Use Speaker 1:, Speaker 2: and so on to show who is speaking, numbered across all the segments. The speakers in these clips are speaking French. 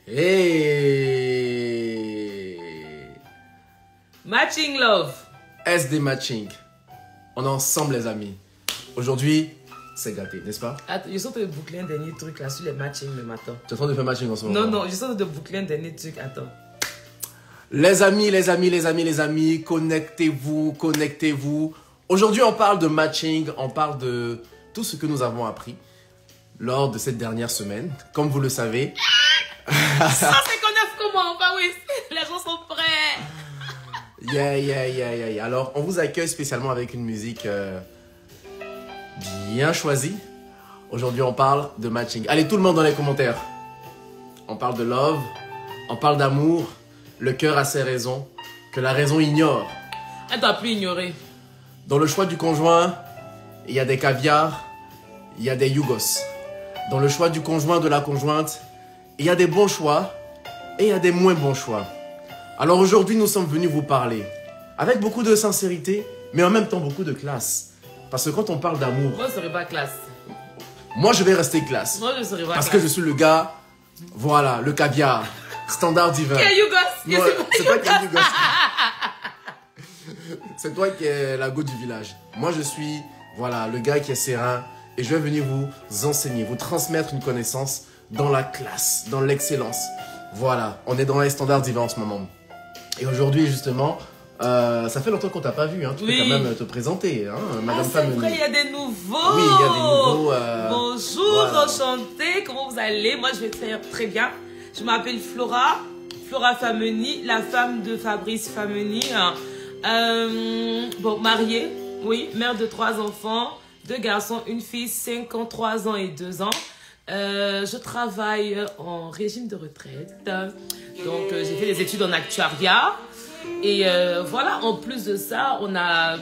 Speaker 1: Hey!
Speaker 2: Matching Love.
Speaker 1: SD Matching. On est ensemble, les amis. Aujourd'hui, c'est gâté, n'est-ce pas?
Speaker 2: Attends, je suis en train de boucler un dernier truc là sur les matching le matin.
Speaker 1: Tu es en train de faire matching en ce moment?
Speaker 2: Non, non, je suis en train de boucler un dernier truc. Attends.
Speaker 1: Les amis, connectez-vous, connectez-vous. Aujourd'hui, on parle de matching, on parle de tout ce que nous avons appris lors de cette dernière semaine. Comme vous le savez.
Speaker 2: 159 comment? Bah oui, les gens sont prêts.
Speaker 1: Yeah. Alors, on vous accueille spécialement avec une musique bien choisie. Aujourd'hui, on parle de matching. Allez, tout le monde dans les commentaires. On parle de love, on parle d'amour. Le cœur a ses raisons, que la raison ignore.
Speaker 2: Elle doit plus ignorer.
Speaker 1: Dans le choix du conjoint, il y a des caviars, il y a des yougos. Dans le choix du conjoint, de la conjointe, il y a des bons choix et il y a des moins bons choix. Alors aujourd'hui, nous sommes venus vous parler avec beaucoup de sincérité, mais en même temps beaucoup de classe. Parce que quand on parle d'amour...
Speaker 2: Moi, je ne serai pas classe.
Speaker 1: Moi, je vais rester classe.
Speaker 2: Moi, je ne serai pas
Speaker 1: parce
Speaker 2: classe.
Speaker 1: que je suis le gars, voilà, le caviar, standard divin.
Speaker 2: Quel yougos?
Speaker 1: Non, c'est pas quel yougos. C'est toi qui es la go du village. Moi, je suis, voilà, le gars qui est serein. Et je vais venir vous enseigner, vous transmettre une connaissance dans la classe, dans l'excellence. Voilà, on est dans les standards divins en ce moment. Et aujourd'hui, justement, ça fait longtemps qu'on t'a pas vu. Hein. Tu peux quand même te présenter, hein, Madame Fameni.
Speaker 2: C'est vrai, il y a des nouveaux.
Speaker 1: Oui, il y a des nouveaux.
Speaker 2: Bonjour,
Speaker 1: voilà.
Speaker 2: enchantée. Comment vous allez? Moi, je vais très bien. Je m'appelle Flora Fameni, la femme de Fabrice Fameni. Bon, mariée, oui, mère de 3 enfants, 2 garçons, une fille, 5 ans, 3 ans et 2 ans. Je travaille en régime de retraite. Donc, j'ai fait des études en actuariat. Et voilà, en plus de ça, on a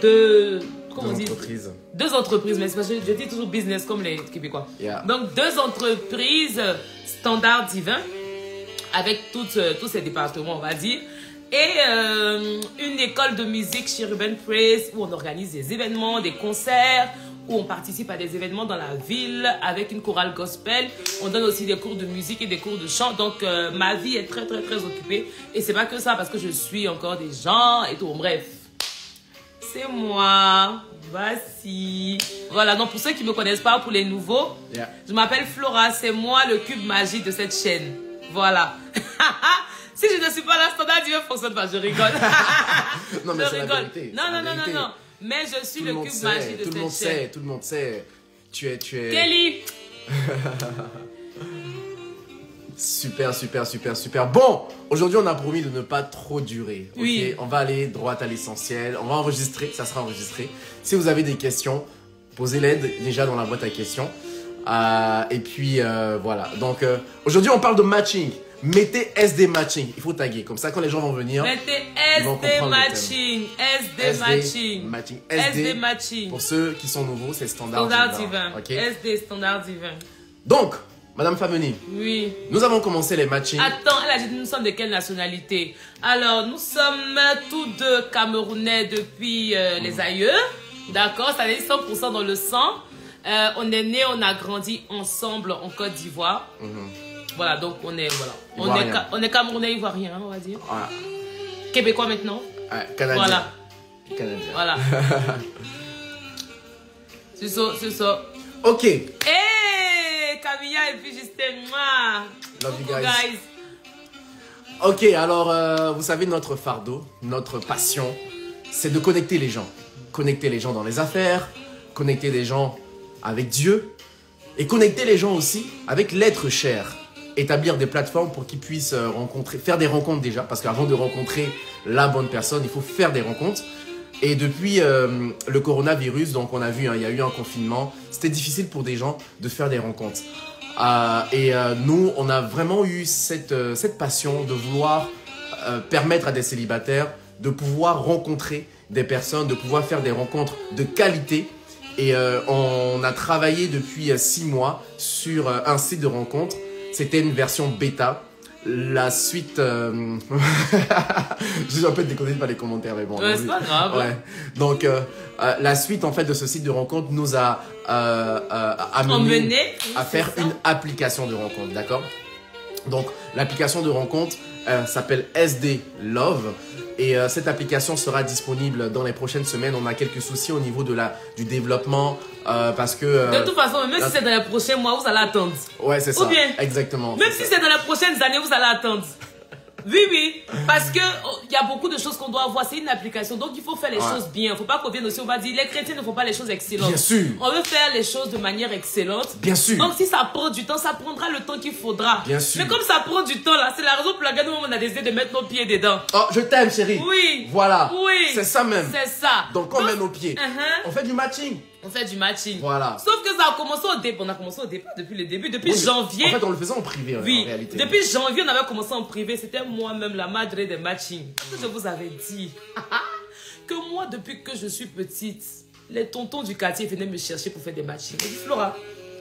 Speaker 2: deux entreprises, mais c'est parce que je dis toujours business comme les Québécois.
Speaker 1: Yeah.
Speaker 2: Donc, 2 entreprises standards divins avec tous ces départements, on va dire. Et une école de musique chez Ruben Praise où on organise des événements, des concerts, où on participe à des événements dans la ville avec une chorale gospel. On donne aussi des cours de musique et des cours de chant. Donc, ma vie est très occupée. Et c'est pas que ça, parce que je suis encore des gens et tout. Bref, c'est moi. Voici. Voilà, donc pour ceux qui ne me connaissent pas, pour les nouveaux, je m'appelle Flora. C'est moi le cube magique de cette chaîne. Voilà. Si je ne suis pas là, standard divin ne fonctionne pas. Je rigole.
Speaker 1: Non, mais c'est la vérité.
Speaker 2: Non. Mais je suis le cube magique de cette chaîne.
Speaker 1: Tout le monde sait. Tu es...
Speaker 2: Kelly.
Speaker 1: Super. Bon, aujourd'hui, on a promis de ne pas trop durer. Okay?
Speaker 2: Oui.
Speaker 1: On va aller droit à l'essentiel. On va enregistrer. Ça sera enregistré. Si vous avez des questions, posez-les déjà dans la boîte à questions. Et puis, voilà. Donc, aujourd'hui, on parle de matching. Mettez SD Matching. Il faut taguer. Comme ça, quand les gens vont venir,
Speaker 2: mettez
Speaker 1: ils vont
Speaker 2: SD
Speaker 1: comprendre
Speaker 2: Matching. SD Matching.
Speaker 1: Pour ceux qui sont nouveaux, c'est standard
Speaker 2: divin.
Speaker 1: Okay?
Speaker 2: SD standard divin.
Speaker 1: Donc, Madame Fameni.
Speaker 2: Oui.
Speaker 1: Nous avons commencé les matchings.
Speaker 2: Attends, elle a dit nous sommes de quelle nationalité? Alors, nous sommes tous 2 Camerounais depuis les aïeux. D'accord, ça est 100% dans le sang. On est nés, on a grandi ensemble en Côte d'Ivoire. Voilà, donc on est Camerounais ivoirien, on va dire. Voilà. Québécois maintenant.
Speaker 1: Canadien.
Speaker 2: Voilà.
Speaker 1: Canadien.
Speaker 2: Voilà. C'est ça.
Speaker 1: Ok.
Speaker 2: Hey, Camilla et puis Justin.
Speaker 1: Love you guys. Ok, alors, vous savez, notre fardeau, notre passion, c'est de connecter les gens. Connecter les gens dans les affaires, connecter les gens avec Dieu et connecter les gens aussi avec l'être cher. Établir des plateformes pour qu'ils puissent faire des rencontres déjà, parce qu'avant de rencontrer la bonne personne, il faut faire des rencontres. Et depuis le coronavirus, donc on a vu, il y a eu un confinement, c'était difficile pour des gens de faire des rencontres. Nous, on a vraiment eu cette passion de vouloir permettre à des célibataires de pouvoir rencontrer des personnes, de pouvoir faire des rencontres de qualité. Et on a travaillé depuis 6 mois sur un site de rencontre. C'était une version bêta. La suite... Je suis un peu déconné par les commentaires, mais bon.
Speaker 2: C'est pas grave.
Speaker 1: Ouais. Donc, la suite en fait de ce site de rencontre nous a amené à faire une application de rencontre, d'accord? Donc, l'application de rencontre s'appelle SD Love. Et cette application sera disponible dans les prochaines semaines. On a quelques soucis au niveau du développement parce que...
Speaker 2: de toute façon, même si c'est dans les prochains mois, vous allez attendre.
Speaker 1: Ouais, c'est ça.
Speaker 2: Ou bien,
Speaker 1: exactement.
Speaker 2: Même si c'est dans les prochaines années, vous allez attendre. Oui, parce que il y a beaucoup de choses qu'on doit avoir. C'est une application, donc il faut faire les choses bien. Il ne faut pas qu'on vienne aussi, on va dire, les chrétiens ne font pas les choses excellentes.
Speaker 1: Bien sûr.
Speaker 2: On veut faire les choses de manière excellente.
Speaker 1: Bien sûr.
Speaker 2: Donc si ça prend du temps, ça prendra le temps qu'il faudra.
Speaker 1: Bien sûr.
Speaker 2: Mais comme ça prend du temps là, c'est la raison pour laquelle nous on a décidé de mettre nos pieds dedans.
Speaker 1: Oh, je t'aime, chérie.
Speaker 2: Oui.
Speaker 1: Voilà.
Speaker 2: Oui.
Speaker 1: C'est ça même.
Speaker 2: C'est ça.
Speaker 1: Donc on met nos pieds. On fait du matching.
Speaker 2: On fait du matching.
Speaker 1: Voilà.
Speaker 2: Sauf que ça a commencé au départ. On a commencé au départ depuis le début, depuis janvier.
Speaker 1: En fait, on le faisait en privé, en réalité.
Speaker 2: Depuis janvier, on avait commencé en privé. C'était moi-même la madre des matching. Je vous avais dit que moi, depuis que je suis petite, les tontons du quartier venaient me chercher pour faire des matchings. Je dis, Flora,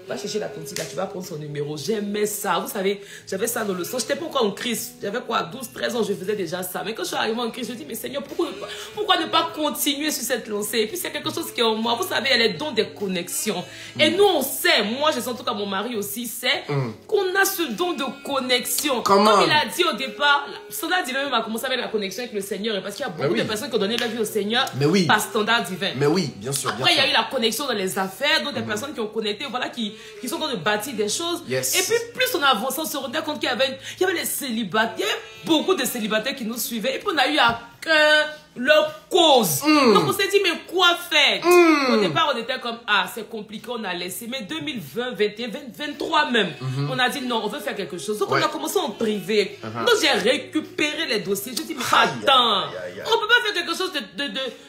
Speaker 2: va chercher la tontine là, tu vas prendre son numéro. J'aimais ça. Vous savez, j'avais ça dans le sang. J'étais pas encore en crise. J'avais quoi, 12, 13 ans, je faisais déjà ça. Mais quand je suis arrivée en crise, je me dis, mais Seigneur, pourquoi ne pas continuer sur cette lancée? Et puis c'est quelque chose qui est en moi. Vous savez, elle est don des connexions. Et nous, on sait, moi, je sens en tout cas mon mari aussi sait, qu'on a ce don de connexion. Comme il a dit au départ, Standard Divin même a commencé avec la connexion avec le Seigneur. Et parce qu'il y a beaucoup de personnes qui ont donné leur vie au Seigneur par Standard Divin.
Speaker 1: Mais oui, bien sûr.
Speaker 2: Après, il y a eu la connexion dans les affaires, donc des personnes qui ont connecté, voilà, qui sont en train de bâtir des choses. Et puis, plus on avançait, on se rendait compte qu'il y avait les célibataires, beaucoup de célibataires qui nous suivaient. Et puis, on a eu à cœur leur cause. Donc, on s'est dit, mais quoi faire? Au départ, on était comme, ah, c'est compliqué, on a laissé. Mais 2020, 2021, 2023 même, on a dit, non, on veut faire quelque chose. Donc, on a commencé en privé. Donc, j'ai récupéré les dossiers. Je dis, mais attends, on peut pas faire quelque chose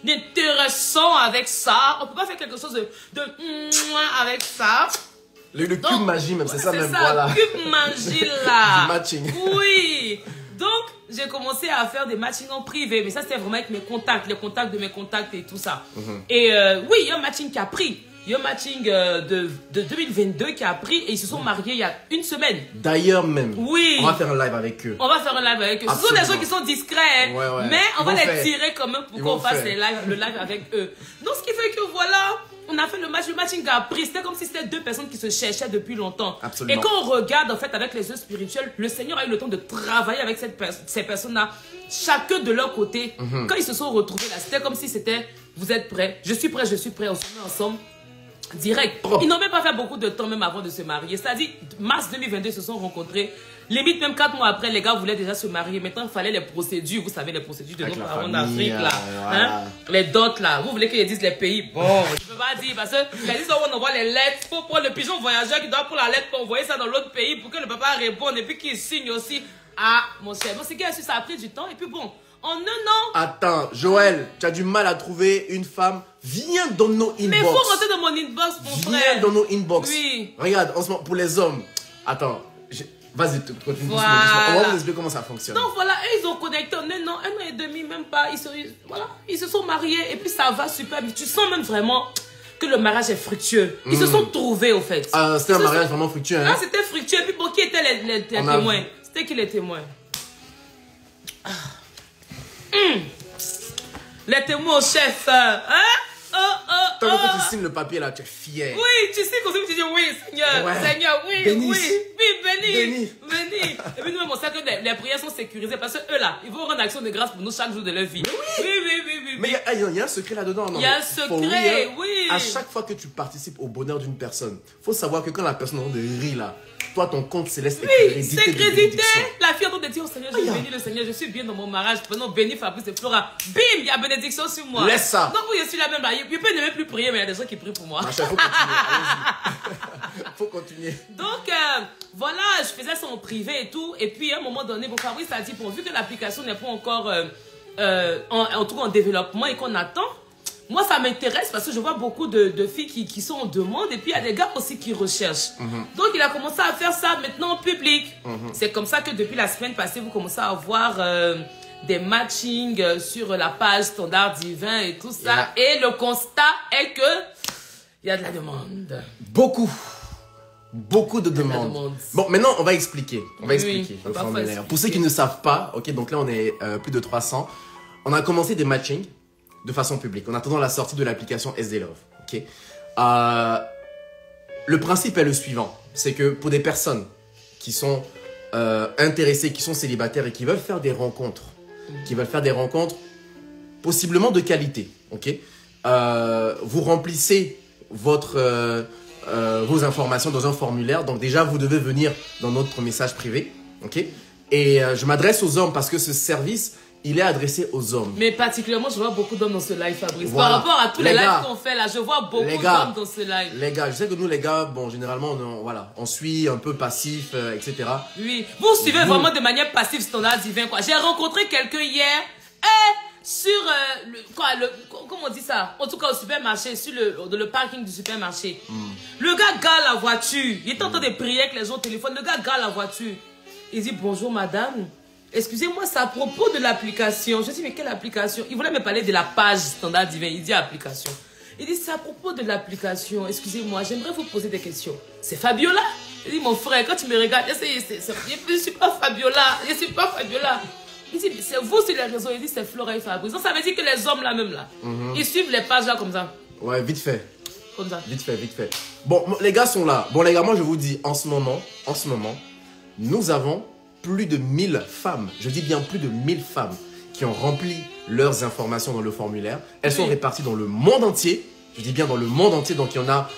Speaker 2: d'intéressant avec ça. On peut pas faire quelque chose de avec ça.
Speaker 1: Le cube magie même, c'est ça même, voilà.
Speaker 2: Le cube magie là.
Speaker 1: Du matching.
Speaker 2: Oui. Donc, j'ai commencé à faire des matchings en privé. Mais ça, c'était vraiment avec mes contacts, les contacts de mes contacts et tout ça. Et oui, il y a un matching qui a pris. Il y a un matching de 2022 qui a pris et ils se sont mariés il y a une semaine. D'ailleurs même. Oui. On va faire un live avec eux. On va faire un live avec eux. Absolument. Ce sont des gens qui sont discrets. Hein, mais on va les tirer quand même pour qu'on fasse le live avec eux. Donc, ce qui fait que voilà... On a fait le matching a pris. C'était comme si c'était deux personnes qui se cherchaient depuis longtemps. Absolument. Et quand on regarde, en fait, avec les yeux spirituels, le Seigneur a eu le temps de travailler avec ces personnes-là, chacun de leur côté. Quand ils se sont retrouvés là, c'était comme si c'était, vous êtes prêts, je suis prêt, on se met ensemble. Direct. Ils n'ont même pas fait beaucoup de temps même avant de se marier. C'est-à-dire, mars 2022, ils se sont rencontrés. Limite, même 4 mois après, les gars voulaient déjà se marier. Maintenant, il fallait les procédures. Vous savez, les procédures de nos parents d'Afrique, là. Voilà. Hein? Les dots, là. Vous voulez qu'ils disent les pays? Bon, je ne peux pas dire. Parce que les disent, on envoie les lettres. Il faut prendre le pigeon voyageur qui doit prendre la lettre pour envoyer ça dans l'autre pays pour que le papa réponde et puis qu'il signe aussi. Ah, mon cher. Bon, c'est qu'il a su, ça a pris du temps. Et puis bon, en un an. Attends, Joël, tu as du mal à trouver une femme. Viens dans nos inbox. Mais il faut rentrer dans mon inbox, mon frère. Viens dans nos inbox. Oui. Regarde, en ce moment, pour les hommes. Attends. Vas-y, continue. Voilà. On va vous expliquer comment ça fonctionne. Donc voilà, ils ont connecté en un an et demi, même pas. Ils se sont mariés et puis ça va super. Tu sens même vraiment que le mariage est fructueux. Ils se sont trouvés au fait. C'était un mariage vraiment fructueux. Hein? Ah, c'était fructueux. Et puis bon, qui étaient les témoins? C'était qui les témoins? Les témoins au chef. Hein? Tant que tu signes le papier là, tu es fier. Oui, tu signes comme ça, tu dis oui, Seigneur, Seigneur, oui, béni. Béni. Et puis nous, on sait que les prières sont sécurisées parce que eux là, ils vont rendre action de grâce pour nous chaque jour de leur vie. Oui. Mais il y a un secret là-dedans. Il y a un secret, oui. À chaque fois que tu participes au bonheur d'une personne, il faut savoir que quand la personne de rire là, toi, ton compte céleste est crédité. C'est crédité. La fille de dire, oh Seigneur, je bénis le Seigneur, je suis bien dans mon mariage. Maintenant, bénis Fabrice et Flora. Bim, il y a bénédiction sur moi. Laisse ça. Donc, oui, je suis la même là. Je peux ne même plus prier, mais il y a des gens qui prient pour moi. Il faut continuer. Faut continuer. Donc, voilà, je faisais ça en privé et tout. Et puis, à un moment donné, Fabrice a dit, bon, vu que l'application n'est pas encore, en tout cas en développement et qu'on attend, moi, ça m'intéresse parce que je vois beaucoup de filles qui sont en demande et puis il y a des gars aussi qui recherchent. Donc, il a commencé à faire ça maintenant en public. C'est comme ça que depuis la semaine passée, vous commencez à avoir des matchings sur la page Standard Divin et tout ça. Et le constat est que il y a de la demande. Beaucoup de demandes. Bon, maintenant, on va expliquer. On va expliquer le formulaire. Pour ceux qui ne savent pas, ok, donc là, on est plus de 300. On a commencé des matchings de façon publique, en attendant la sortie de l'application SD Love. Okay. Le principe est le suivant, c'est que pour des personnes qui sont
Speaker 1: intéressés, qui sont célibataires et qui veulent faire des rencontres, possiblement de qualité, ok? Vous remplissez vos informations dans un formulaire. Donc déjà, vous devez venir dans notre message privé, ok? Et je m'adresse aux hommes parce que ce service, il est adressé aux hommes.
Speaker 2: Mais particulièrement, je vois beaucoup d'hommes dans ce live, Fabrice.
Speaker 1: Voilà.
Speaker 2: Par rapport à tous les lives qu'on fait là, je vois beaucoup d'hommes dans ce live.
Speaker 1: Les gars, je sais que nous, les gars, bon, généralement, on suit un peu passif, etc.
Speaker 2: Oui, vous suivez vraiment de manière passive Standard Divin, quoi. J'ai rencontré quelqu'un hier, sur comment on dit ça? En tout cas, au supermarché, sur le parking du supermarché. Le gars gare la voiture. Il est en train de prier avec les gens au téléphone. Le gars gare la voiture. Il dit, bonjour madame. Excusez-moi, c'est à propos de l'application. Je dis, mais quelle application? Il voulait me parler de la page Standard Divin. Il dit application. Il dit, c'est à propos de l'application. Excusez-moi, j'aimerais vous poser des questions. C'est Fabiola? Il dit, mon frère, quand tu me regardes, je ne suis pas Fabiola. Je ne suis pas Fabiola. Il dit, c'est vous sur les réseaux. Il dit, c'est Flora et Fabrice. Donc ça veut dire que les hommes là même là, ils suivent les pages là comme ça.
Speaker 1: Ouais, vite fait.
Speaker 2: Comme ça.
Speaker 1: Vite fait. Bon, les gars sont là. Bon, les gars, moi je vous dis, en ce moment, nous avons plus de 1000 femmes, je dis bien plus de 1000 femmes qui ont rempli leurs informations dans le formulaire. Elles sont réparties dans le monde entier. Je dis bien dans le monde entier. Donc, il y en a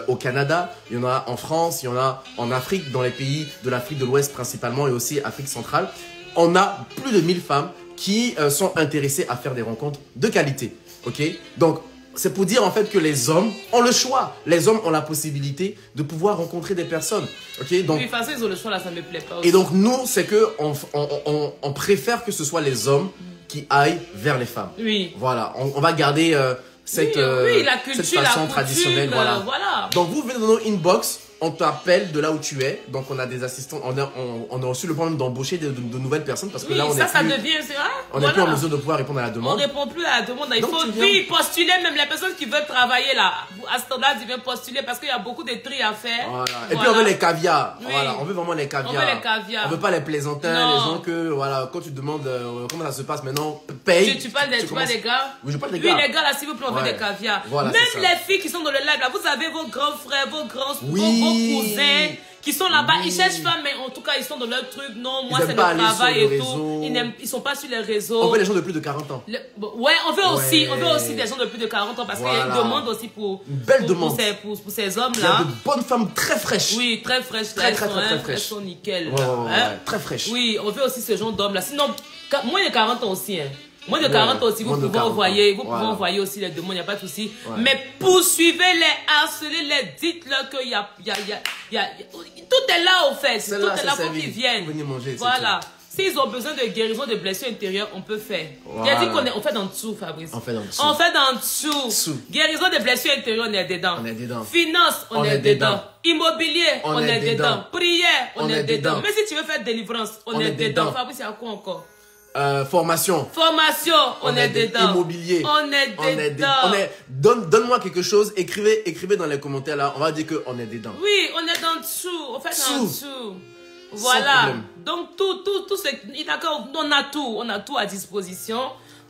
Speaker 1: au Canada, il y en a en France, il y en a en Afrique, dans les pays de l'Afrique de l'Ouest principalement et aussi Afrique centrale. On a plus de 1000 femmes qui sont intéressées à faire des rencontres de qualité. Ok? Donc, c'est pour dire en fait que les hommes ont le choix. Les hommes ont la possibilité de pouvoir rencontrer des personnes. Ok, donc,
Speaker 2: oui, de toute façon, ils ont le choix là, ça me plaît pas aussi.
Speaker 1: Et donc nous, c'est que on préfère que ce soit les hommes qui aillent vers les femmes.
Speaker 2: Oui.
Speaker 1: Voilà, on va garder cette façon traditionnelle. Voilà. Donc vous venez dans nos inbox. On t'appelle de là où tu es, donc on a des assistants, on a reçu le problème d'embaucher de nouvelles personnes parce que là on est plus en mesure de pouvoir répondre à la demande.
Speaker 2: On répond plus à la demande, il faut postuler, même les personnes qui veulent travailler là, à Standard Divin postuler parce qu'il y a beaucoup de tri à faire.
Speaker 1: Voilà. Et puis on veut les caviars, voilà, on veut vraiment les caviars.
Speaker 2: On veut les caviars.
Speaker 1: On veut pas les plaisantins, les gens que, voilà, quand tu demandes comment ça se passe maintenant, paye.
Speaker 2: Tu parles des gars?
Speaker 1: Oui, je parle des gars.
Speaker 2: Oui, les gars là, s'il vous plaît, on veut des caviars. Voilà, même les filles qui sont dans le live là, vous avez vos grands frères, vos grands cousins qui sont là-bas, ils cherchent pas, mais en tout cas ils sont dans leur truc. Non, moi c'est le travail et tout. Ils sont pas sur les réseaux.
Speaker 1: On veut les gens de plus de 40 ans.
Speaker 2: Ouais, on veut aussi des gens de plus de 40 ans parce qu'il y a une demande aussi pour ces hommes là.
Speaker 1: Il y a de bonnes femmes très fraîches.
Speaker 2: Oui, très fraîches.
Speaker 1: Très fraîches.
Speaker 2: Elles sont nickel.
Speaker 1: Très fraîches.
Speaker 2: Oui, on veut aussi ce genre d'hommes là. Sinon, moins de 40 ans aussi. Moins de 40 ans aussi, vous pouvez envoyer aussi les demandes, il n'y a pas de souci. Mais poursuivez-les, harcelez-les, dites-leur qu'il y a, tout est là au fait. Tout est là pour qu'ils viennent. Voilà. S'ils ont besoin de guérison de blessures intérieures, on peut faire. Il a dit qu'on fait dans tout, Fabrice.
Speaker 1: On fait dans tout.
Speaker 2: On fait dans tout. Guérison de blessures intérieures, on est dedans.
Speaker 1: On est dedans.
Speaker 2: Finance, on est dedans. Immobilier, on est dedans. Prière, on est dedans. Mais si tu veux faire délivrance, on est dedans. Fabrice, il y a quoi encore?
Speaker 1: Formation,
Speaker 2: on est dedans.
Speaker 1: Immobilier,
Speaker 2: on est dedans.
Speaker 1: Donne-moi quelque chose, écrivez dans les commentaires là, on va dire qu'on est dedans.
Speaker 2: Oui, on est dans dessous, on fait dans dessous. Voilà. Donc tout on a tout à disposition.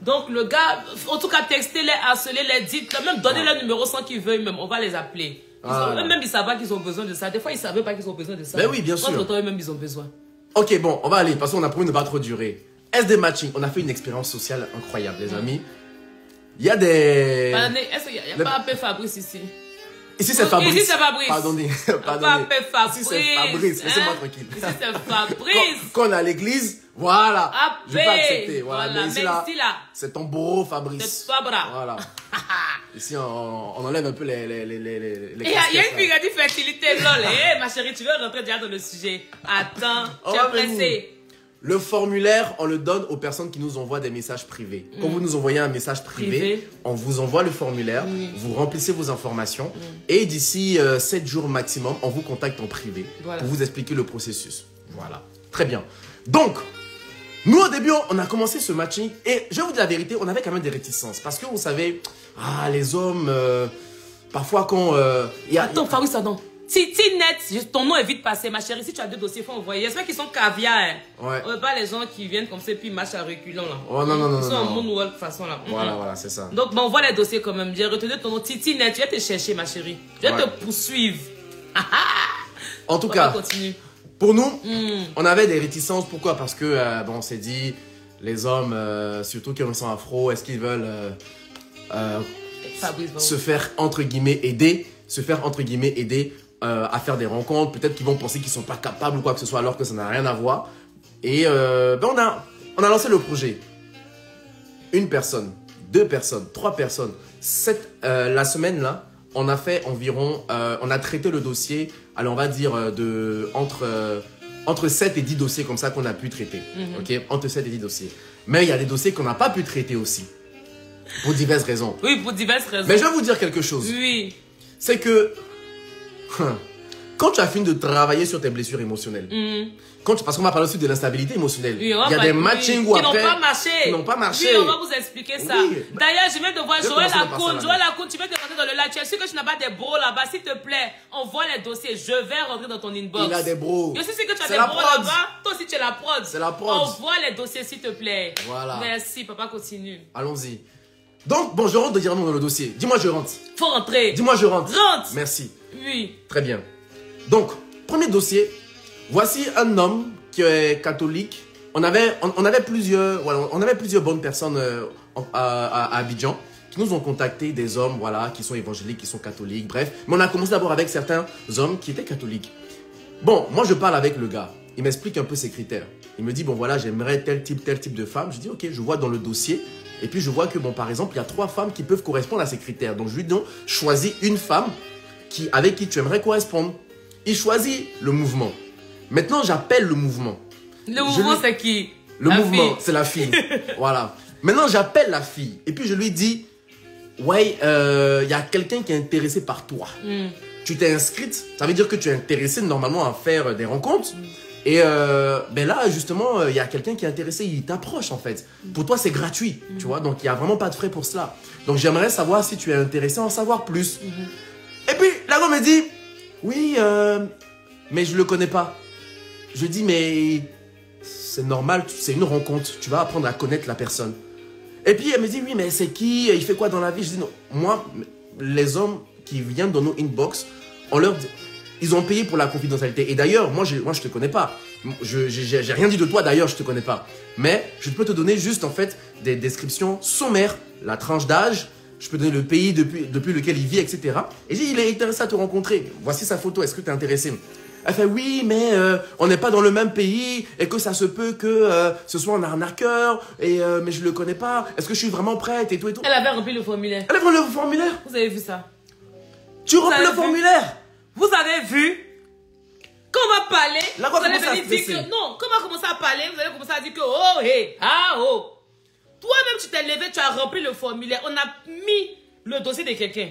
Speaker 2: Donc le gars, en tout cas textez-les, harcelez-les, dites-les, même donnez leur numéro sans qu'ils veuillent même, on va les appeler. Même ils savent pas qu'ils ont besoin de ça. Des fois ils savaient pas qu'ils ont besoin de ça.
Speaker 1: Ben oui, bien sûr.
Speaker 2: Entre eux-mêmes ils ont besoin.
Speaker 1: Ok, bon, on va aller, parce qu'on a promis de ne pas trop durer. SD Matching, on a fait une expérience sociale incroyable, les amis. Il y a des...
Speaker 2: Est-ce qu'il n'y a pas appelé Fabrice ici?
Speaker 1: Ici, c'est Fabrice.
Speaker 2: Ici, c'est Fabrice.
Speaker 1: Pardonnez.
Speaker 2: Pas appelé Fabrice.
Speaker 1: Ici, c'est Fabrice. Laissez-moi tranquille.
Speaker 2: Ici, c'est Fabrice.
Speaker 1: Quand on est à l'église, voilà. Je vais pas accepter.
Speaker 2: Voilà.
Speaker 1: Mais ici, là, c'est ton bourreau, Fabrice.
Speaker 2: C'est pas bras.
Speaker 1: Voilà. Ici, on enlève un peu les
Speaker 2: il y a une fille qui a dit fertilité. Lol. Ma chérie, tu veux rentrer déjà dans le sujet? Attends, tu es pressée.
Speaker 1: Le formulaire, on le donne aux personnes qui nous envoient des messages privés. Quand vous nous envoyez un message privé, on vous envoie le formulaire, vous remplissez vos informations et d'ici 7 jours maximum, on vous contacte en privé pour vous expliquer le processus. Voilà, très bien. Donc, nous au début, on a commencé ce matching et je vais vous dire la vérité, on avait quand même des réticences parce que vous savez, les hommes, parfois quand...
Speaker 2: Attends, Fabrice, attends. Titi Net, ton nom est vite passé, ma chérie. Si tu as 2 dossiers, il faut envoyer. J'espère qu'ils sont caviar. Hein. Pas les gens qui viennent comme ça et puis marchent à reculons là.
Speaker 1: Oh non.
Speaker 2: Ils sont en moonwalk façon là.
Speaker 1: Voilà, c'est ça.
Speaker 2: Donc, on voit les dossiers quand même. J'ai retenu ton nom. Titi Net, je vais te chercher, ma chérie. Je vais te poursuivre.
Speaker 1: En tout cas, Pour nous, on avait des réticences. Pourquoi? Parce que, bon, on s'est dit, les hommes, surtout qui sont afro, est-ce qu'ils veulent se faire, entre guillemets, aider à faire des rencontres? Peut-être qu'ils vont penser qu'ils ne sont pas capables ou quoi que ce soit, alors que ça n'a rien à voir. Et ben on a lancé le projet. 1 personne, 2 personnes, 3 personnes. La semaine, là, on a fait environ... on a traité le dossier, alors on va dire, entre 7 et 10 dossiers comme ça qu'on a pu traiter. Ok, entre 7 et 10 dossiers. Mais il y a des dossiers qu'on n'a pas pu traiter aussi. Pour diverses raisons.
Speaker 2: Oui, pour diverses raisons.
Speaker 1: Mais je vais vous dire quelque chose.
Speaker 2: Oui.
Speaker 1: C'est que... Quand tu as fini de travailler sur tes blessures émotionnelles, parce qu'on va parler aussi de l'instabilité émotionnelle, il y a des matchings où après...
Speaker 2: Qui n'ont pas marché. Oui, on va vous expliquer ça. Oui. D'ailleurs, je viens de voir Joël Lacoune. Joël Lacoune, tu veux te rentrer dans le live. Tu es sûr que tu n'as pas des bros là-bas? S'il te plaît, envoie les dossiers. Je vais rentrer dans ton inbox.
Speaker 1: Il a des bros.
Speaker 2: Je suis sûr que tu as des bros là-bas. Toi aussi, tu es la prod.
Speaker 1: C'est la prod.
Speaker 2: Envoie les dossiers, s'il te plaît.
Speaker 1: Voilà.
Speaker 2: Merci, papa, continue.
Speaker 1: Allons-y. Donc, bon, je rentre directement dans le dossier. Dis-moi, je rentre.
Speaker 2: Faut rentrer.
Speaker 1: Dis-moi, je rentre.
Speaker 2: Rentre.
Speaker 1: Merci.
Speaker 2: Oui.
Speaker 1: Très bien. Donc, premier dossier. Voici un homme qui est catholique. On avait plusieurs bonnes personnes à Abidjan qui nous ont contacté, des hommes, voilà, qui sont évangéliques, qui sont catholiques, bref. Mais on a commencé d'abord avec certains hommes qui étaient catholiques. Bon, moi, je parle avec le gars. Il m'explique un peu ses critères. Il me dit, bon, voilà, j'aimerais tel type de femme. Je dis, ok, je vois dans le dossier. Et puis, je vois que, bon, par exemple, il y a 3 femmes qui peuvent correspondre à ces critères. Donc, je lui dis, donc, choisis une femme avec qui tu aimerais correspondre. Il choisit le mouvement. Maintenant, j'appelle le mouvement.
Speaker 2: Le mouvement, c'est qui?
Speaker 1: Le mouvement, c'est la fille. Voilà. Maintenant, j'appelle la fille. Et puis, je lui dis, ouais, y a quelqu'un qui est intéressé par toi. Tu t'es inscrite. Ça veut dire que tu es intéressé normalement à faire des rencontres. Et ben là, justement, il y a quelqu'un qui est intéressé. Il t'approche, en fait. Pour toi, c'est gratuit. Tu vois, donc il n'y a vraiment pas de frais pour cela. Donc, j'aimerais savoir si tu es intéressé à en savoir plus. Et puis, la femme me dit, oui, mais je le connais pas. Je dis, mais c'est normal, c'est une rencontre. Tu vas apprendre à connaître la personne. Et puis, elle me dit, oui, mais c'est qui? Il fait quoi dans la vie? Je dis, non, moi, les hommes qui viennent dans nos inbox, ils ont payé pour la confidentialité. Et d'ailleurs, moi, je te connais pas. J'ai rien dit de toi, d'ailleurs, je te connais pas. Mais je peux te donner juste, en fait, des descriptions sommaires, la tranche d'âge. Je peux donner le pays depuis lequel il vit, etc. Et j'ai dit, il est intéressé à te rencontrer. Voici sa photo, est-ce que tu es intéressé? Elle fait, oui, mais on n'est pas dans le même pays et que ça se peut que ce soit un arnaqueur, mais je ne le connais pas. Est-ce que je suis vraiment prête et tout et tout?
Speaker 2: Elle avait rempli le formulaire.
Speaker 1: Elle a rempli le formulaire?
Speaker 2: Vous avez vu ça?
Speaker 1: Tu remplis le formulaire?
Speaker 2: Vous avez vu? Quand on va parler,
Speaker 1: vous
Speaker 2: allez venir dire que... Non, quand on va commencer à parler, vous allez commencer à dire que, oh, hey, ah, oh. Toi-même, tu t'es levé, tu as rempli le formulaire. On a mis le dossier de quelqu'un.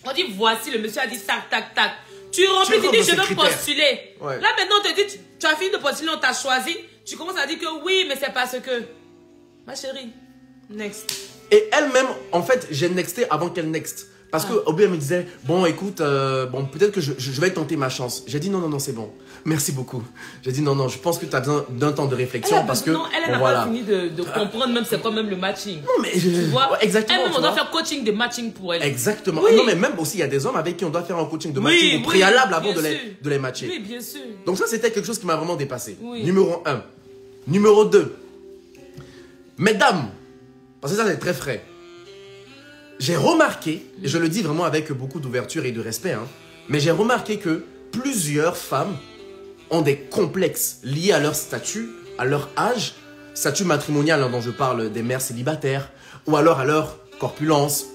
Speaker 2: On dit, voici, le monsieur a dit, tac, tac, tac. Tu remplis, tu dis, je veux postuler. Ouais. Là, maintenant, on te dit, tu as fini de postuler, on t'a choisi. Tu commences à dire que oui, mais c'est parce que... Ma chérie, next.
Speaker 1: Et elle-même, en fait, j'ai nexté avant qu'elle next. Parce que Obi, elle me disait, bon, écoute, bon, peut-être que je vais tenter ma chance. J'ai dit, non, non, non, c'est bon. Merci beaucoup. J'ai dit, non, non, je pense que tu as besoin d'un temps de réflexion parce que...
Speaker 2: Non, elle n'a pas fini de comprendre même c'est quoi même le matching.
Speaker 1: Non, mais... Tu
Speaker 2: vois,
Speaker 1: exactement.
Speaker 2: Elle-même, on doit faire coaching de matching pour elle.
Speaker 1: Exactement. Oui. Non, mais même aussi, il y a des hommes avec qui on doit faire un coaching de matching au préalable avant de les matcher.
Speaker 2: Oui, bien sûr.
Speaker 1: Donc ça, c'était quelque chose qui m'a vraiment dépassé. Oui. Numéro 1. Numéro 2. Mesdames, parce que ça, c'est très frais. J'ai remarqué, et je le dis vraiment avec beaucoup d'ouverture et de respect, hein, mais j'ai remarqué que plusieurs femmes ont des complexes liés à leur statut, à leur âge, statut matrimonial hein, dont je parle des mères célibataires, ou alors à leur corpulence.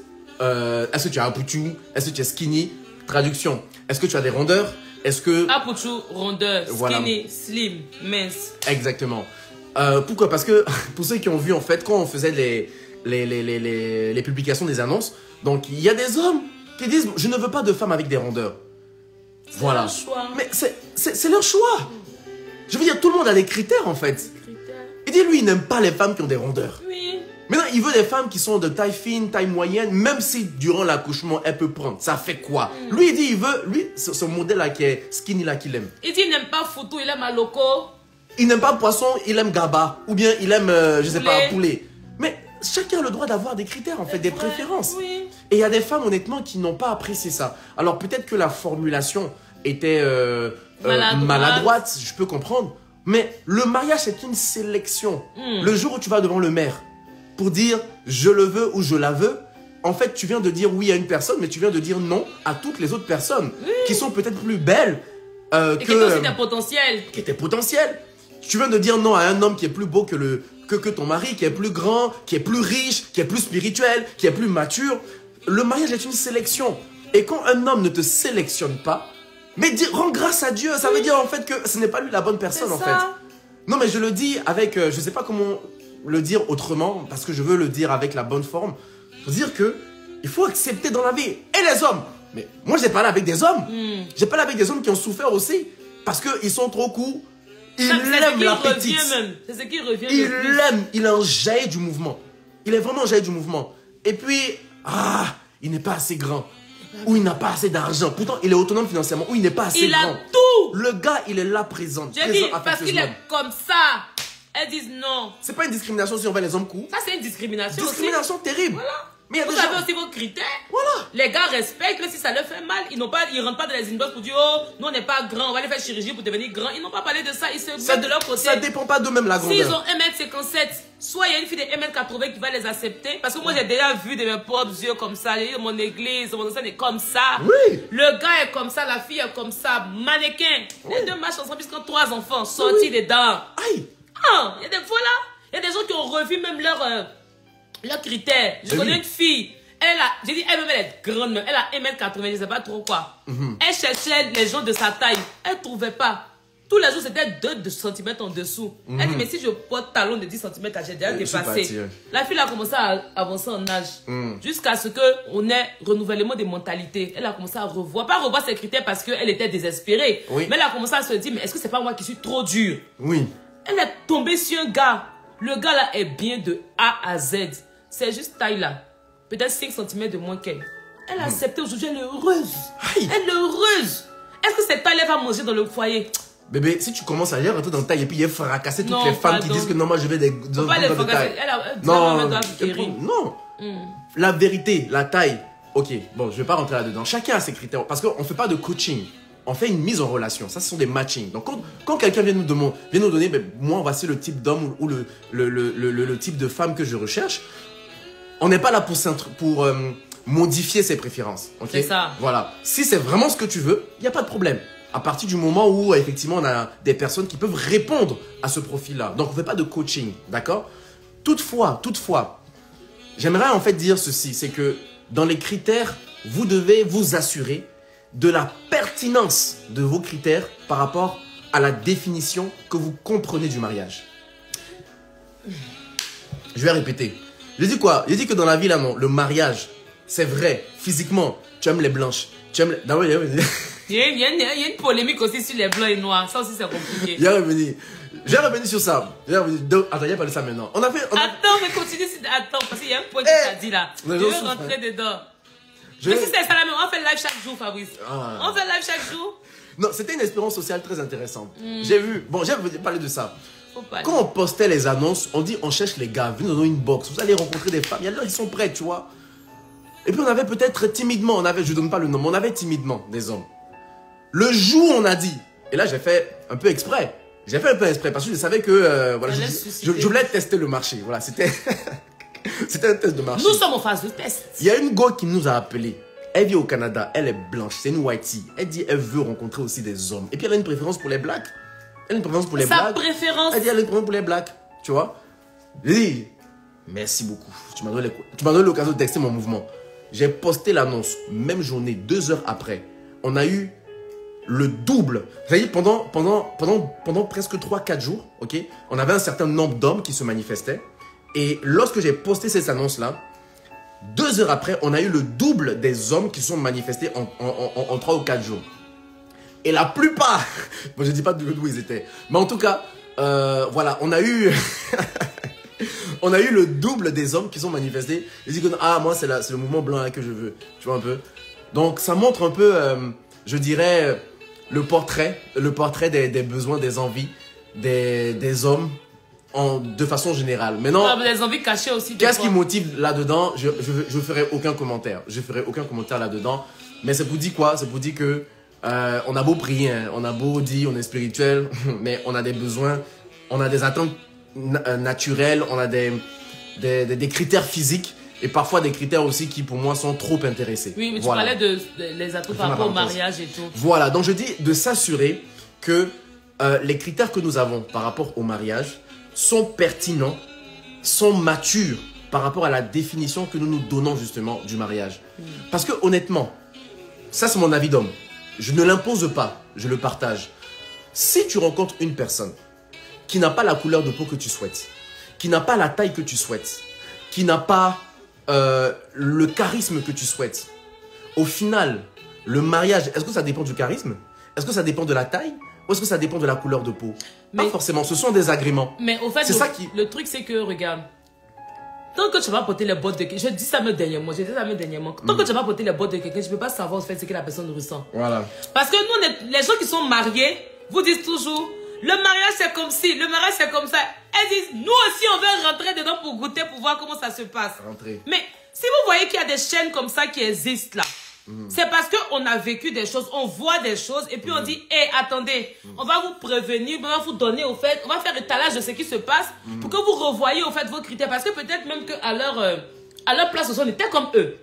Speaker 1: Est-ce que tu as un poutou? Est-ce que tu es skinny? Traduction. Est-ce que tu as des rondeurs? Est-ce que...
Speaker 2: Un poutou, rondeur, skinny, slim, mince.
Speaker 1: Exactement. Pourquoi? Parce que pour ceux qui ont vu en fait, quand on faisait les publications des annonces, donc il y a des hommes qui disent je ne veux pas de femmes avec des rondeurs. Voilà.
Speaker 2: C'est leur choix.
Speaker 1: Mais c'est leur choix. Je veux dire, tout le monde a des critères en fait. Il dit lui il n'aime pas les femmes qui ont des rondeurs.
Speaker 2: Oui.
Speaker 1: Maintenant il veut des femmes qui sont de taille fine, taille moyenne, même si durant l'accouchement elle peut prendre. Ça fait quoi? Lui il dit il veut, lui ce modèle là qui est skinny là qu'il aime.
Speaker 2: Il dit il n'aime pas photo, il aime à loco.
Speaker 1: Il n'aime pas poisson, il aime gaba. Ou bien il aime, je sais pas, poulet. Mais chacun a le droit d'avoir des critères, en fait, des préférences.
Speaker 2: Oui.
Speaker 1: Et il y a des femmes, honnêtement, qui n'ont pas apprécié ça. Alors peut-être que la formulation était maladroite, je peux comprendre. Mais le mariage, c'est une sélection. Le jour où tu vas devant le maire pour dire je le veux ou je la veux, en fait, tu viens de dire oui à une personne, mais tu viens de dire non à toutes les autres personnes qui sont peut-être plus belles
Speaker 2: et qui étaient aussi des potentiels.
Speaker 1: Qui étaient potentiels. Tu viens de dire non à un homme qui est plus beau que ton mari, qui est plus grand, qui est plus riche, qui est plus spirituel, qui est plus mature. Le mariage est une sélection. Et quand un homme ne te sélectionne pas, mais rends grâce à Dieu. Ça veut dire en fait que ce n'est pas lui la bonne personne en fait. Non mais je le dis avec, je ne sais pas comment le dire autrement, parce que je veux le dire avec la bonne forme. Faut dire que il faut accepter dans la vie. Et les hommes. Mais moi j'ai parlé avec des hommes. J'ai parlé avec des hommes qui ont souffert aussi. Parce qu'ils sont trop courts. Il aime la petite.
Speaker 2: C'est ce qui revient.
Speaker 1: Il l'aime. Il est en jaillit du mouvement. Il est vraiment en jaillit du mouvement. Et puis, il n'est pas assez grand. Ou il n'a pas assez d'argent. Pourtant, il est autonome financièrement. Ou il n'est pas assez grand.
Speaker 2: Il a tout.
Speaker 1: Le gars, il est là présent.
Speaker 2: J'ai dit, parce qu'il est comme ça. Elles disent non.
Speaker 1: C'est pas une discrimination si on veut les hommes courts.
Speaker 2: Ça, c'est une discrimination.
Speaker 1: Discrimination
Speaker 2: aussi.
Speaker 1: terrible.
Speaker 2: Voilà.
Speaker 1: Mais
Speaker 2: vous avez aussi vos critères.
Speaker 1: Voilà.
Speaker 2: Les gars respectent, même si ça leur fait mal. Ils ne rentrent pas dans les inbox pour dire oh, nous on n'est pas grand, on va aller faire chirurgie pour devenir grand. Ils n'ont pas parlé de ça, ils se mettent de leur côté.
Speaker 1: Ça dépend pas d'eux-mêmes la grandeur.
Speaker 2: S'ils ont 1m57, soit il y a une fille de 1m80 qui va les accepter. Parce que moi j'ai déjà vu de mes propres yeux comme ça. Mon église, mon ancien est comme ça.
Speaker 1: Oui.
Speaker 2: Le gars est comme ça, la fille est comme ça. Mannequin. Les deux marchent ensemble puisqu'ils ont 3 enfants sortis dedans.
Speaker 1: Aïe.
Speaker 2: Il y a des fois là, il y a des gens qui ont revu même leurs critères. Je connais une fille. J'ai dit, elle est grande même. Elle a 1m80, je sais pas trop quoi. Elle cherchait les gens de sa taille. Elle ne trouvait pas. Tous les jours, c'était 2 cm en dessous. Elle dit, mais si je porte talon de 10 cm, j'ai déjà dépassé. La fille a commencé à avancer en âge. Jusqu'à ce qu'on ait renouvellement des mentalités. Elle a commencé à revoir. Pas revoir ses critères parce qu'elle était désespérée. Mais elle a commencé à se dire, mais est-ce que c'est pas moi qui suis trop dure? Elle est tombée sur un gars. Le gars là est bien de A à Z. C'est juste taille là. Peut-être 5 cm de moins qu'elle. Elle a accepté aujourd'hui, elle est heureuse. Elle est heureuse. Est-ce que cette taille, elle va manger dans le foyer?
Speaker 1: Bébé, si tu commences à aller rentrer dans le taille et puis fracasser toutes les femmes qui disent que non, moi je vais des hommes de taille. Non. La vérité, la taille. Ok, bon, je vais pas rentrer là-dedans. Chacun a ses critères. Parce qu'on ne fait pas de coaching. On fait une mise en relation. Ça, ce sont des matchings. Donc, quand quelqu'un vient nous donner, ben, moi, voici le type d'homme ou le type de femme que je recherche. On n'est pas là pour modifier ses préférences. Okay?
Speaker 2: C'est ça.
Speaker 1: Voilà. Si c'est vraiment ce que tu veux, il n'y a pas de problème. À partir du moment où, effectivement, on a des personnes qui peuvent répondre à ce profil-là. Donc, on ne fait pas de coaching. D'accord? Toutefois, j'aimerais en fait dire ceci. C'est que dans les critères, vous devez vous assurer de la pertinence de vos critères par rapport à la définition que vous comprenez du mariage. Je vais répéter. J'ai dit quoi? J'ai dit que dans la vie, là, non, le mariage, c'est vrai, physiquement, tu aimes les blanches. Tu aimes les... Non, il
Speaker 2: y a une polémique aussi sur les blancs et noirs. Ça aussi, c'est compliqué.
Speaker 1: Je vais revenir sur ça. Attends, il n'y a pas de ça maintenant. Attends,
Speaker 2: mais continue. Attends, parce qu'il y a un point que tu as dit là. Je veux rentrer dedans. Mais si c'est ça là, on fait live chaque jour, Fabrice. On fait live chaque jour.
Speaker 1: Non, c'était une expérience sociale très intéressante. J'ai vu... Bon, j'ai parlé de ça. Quand on postait les annonces, on dit on cherche les gars, venez dans nos inbox, vous allez rencontrer des femmes, il y a là, ils sont prêts, tu vois. Et puis on avait peut-être timidement, je ne donne pas le nom, mais on avait timidement des hommes. Le jour où on a dit, et là j'ai fait un peu exprès, parce que je savais que voilà, je voulais tester le marché, voilà, c'était un test de marché.
Speaker 2: Nous sommes en phase de test.
Speaker 1: Il y a une go qui nous a appelé. Elle vit au Canada, elle est blanche, c'est une whitey. Elle dit elle veut rencontrer aussi des hommes. Et puis elle a une préférence pour les blacks. Elle a une préférence pour les blacks.
Speaker 2: Sa préférence.
Speaker 1: Elle dit elle a une préférence pour les blacks. Tu vois? J'ai dit merci beaucoup. Tu m'as donné l'occasion de texter mon mouvement. J'ai posté l'annonce. Même journée, 2 heures après. On a eu le double. C'est-à-dire pendant presque 3-4 jours, ok, on avait un certain nombre d'hommes qui se manifestaient. Et lorsque j'ai posté cette annonce-là, 2 heures après, on a eu le double des hommes qui se sont manifestés en 3 ou 4 jours. Et la plupart, bon, je ne dis pas d'où ils étaient, mais en tout cas, voilà, on a eu le double des hommes qui sont manifestés. Ils disent que moi, c'est le mouvement blanc là que je veux. Tu vois un peu? Donc, ça montre un peu, je dirais, le portrait des besoins, des envies des hommes de façon générale. Maintenant,
Speaker 2: les envies cachées aussi.
Speaker 1: Qu'est-ce qui motive là-dedans? Je ferai aucun commentaire. Je ferai aucun commentaire là-dedans. Mais c'est pour dire quoi? C'est pour dire que On a beau prier, hein, on a beau dire, on est spirituel, mais on a des besoins, on a des attentes naturelles, on a des critères physiques et parfois des critères aussi qui pour moi sont trop intéressés.
Speaker 2: Oui, mais tu parlais les attentes par rapport au mariage et tout.
Speaker 1: Voilà, donc je dis de s'assurer que les critères que nous avons par rapport au mariage sont pertinents, sont matures par rapport à la définition que nous nous donnons justement du mariage. Parce que honnêtement, ça c'est mon avis d'homme. Je ne l'impose pas, je le partage. Si tu rencontres une personne qui n'a pas la couleur de peau que tu souhaites, qui n'a pas la taille que tu souhaites, qui n'a pas le charisme que tu souhaites, au final, le mariage, est-ce que ça dépend du charisme? Est-ce que ça dépend de la taille? Ou est-ce que ça dépend de la couleur de peau? Pas forcément, ce sont des agréments.
Speaker 2: Mais au fait, le truc c'est que, regarde, tant que tu vas porter les bottes de quelqu'un, je dis ça même dernièrement, tant que tu vas porter les bottes de quelqu'un, tu ne peux pas savoir en fait ce que la personne ressent.
Speaker 1: Voilà.
Speaker 2: Parce que nous, les gens qui sont mariés, vous disent toujours, le mariage c'est comme ci, le mariage c'est comme ça. Elles disent, nous aussi on veut rentrer dedans pour goûter, pour voir comment ça se passe.
Speaker 1: Rentrer.
Speaker 2: Mais si vous voyez qu'il y a des chaînes comme ça qui existent là, c'est parce qu'on a vécu des choses, on voit des choses et puis on dit, hé, attendez, on va vous prévenir, on va vous donner au fait, on va faire étalage de ce qui se passe pour que vous revoyiez au fait vos critères. Parce que peut-être même qu'à leur place, on était comme eux.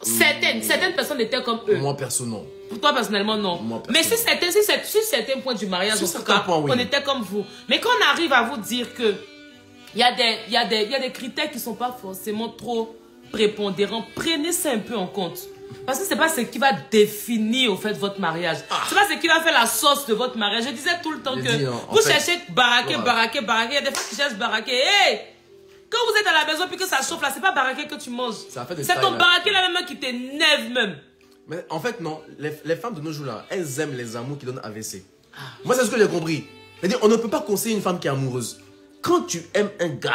Speaker 2: Certaines personnes étaient comme eux.
Speaker 1: Moi, perso, non.
Speaker 2: Pour toi, personnellement, non.
Speaker 1: Moi,
Speaker 2: mais sur certains points du mariage, en tout cas, on était comme vous. Mais quand on arrive à vous dire que il y a des critères qui ne sont pas forcément trop prépondérants, prenez ça un peu en compte. Parce que ce n'est pas ce qui va définir au fait votre mariage. Ce n'est pas ce qui va faire la sauce de votre mariage. Je disais tout le temps que vous cherchez baraquer. Il y a des fois qui cherchent baraquer. Hey! Quand vous êtes à la maison et que ça chauffe là, c'est pas baraquer que tu manges. C'est ton baraquer là même qui t'énerve même.
Speaker 1: Mais en fait, non. Les femmes de nos jours là, elles aiment les amours qui donnent AVC. Moi, c'est ce que j'ai compris. C'est-à-dire, on ne peut pas conseiller une femme qui est amoureuse. Quand tu aimes un gars,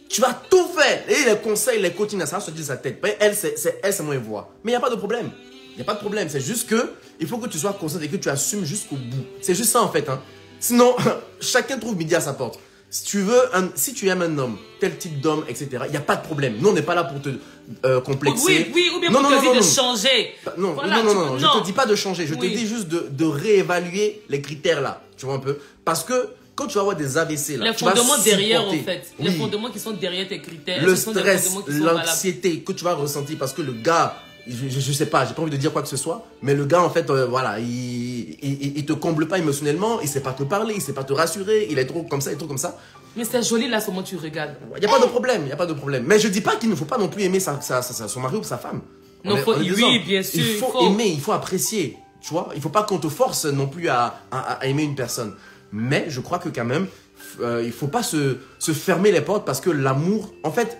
Speaker 1: tu vas tout faire. Et les conseils, les coachings, ça va se dire sa tête. Elle, c'est moi, elle voit. Mais il n'y a pas de problème. Il n'y a pas de problème. C'est juste que il faut que tu sois conscient et que tu assumes jusqu'au bout. C'est juste ça en fait. Hein. Sinon, chacun trouve midi à sa porte. Si tu aimes un homme, tel type d'homme, etc., il n'y a pas de problème. Nous, on n'est pas là pour te complexer.
Speaker 2: Oui, ou bien pour te dire de changer.
Speaker 1: Non, voilà, non, je ne te dis pas de changer. Je te dis juste de réévaluer les critères là. Tu vois un peu? Parce que quand tu vas avoir des AVC là,
Speaker 2: les fondements derrière en fait. Les fondements qui sont derrière tes critères.
Speaker 1: Le stress, l'anxiété que tu vas ressentir parce que le gars, je sais pas, j'ai pas envie de dire quoi que ce soit, mais le gars en fait, voilà, il te comble pas émotionnellement, il sait pas te parler, il sait pas te rassurer, il est trop comme ça, il est trop comme ça.
Speaker 2: Mais c'est joli là, comment tu regardes.
Speaker 1: Il n'y a pas de problème, il n'y a pas de problème. Mais je dis pas qu'il ne faut pas non plus aimer son mari ou sa femme.
Speaker 2: Oui, bien sûr.
Speaker 1: Il faut aimer, il faut apprécier, tu vois. Il faut pas qu'on te force non plus à aimer une personne. Mais je crois que quand même, il faut pas se fermer les portes parce que l'amour, en fait,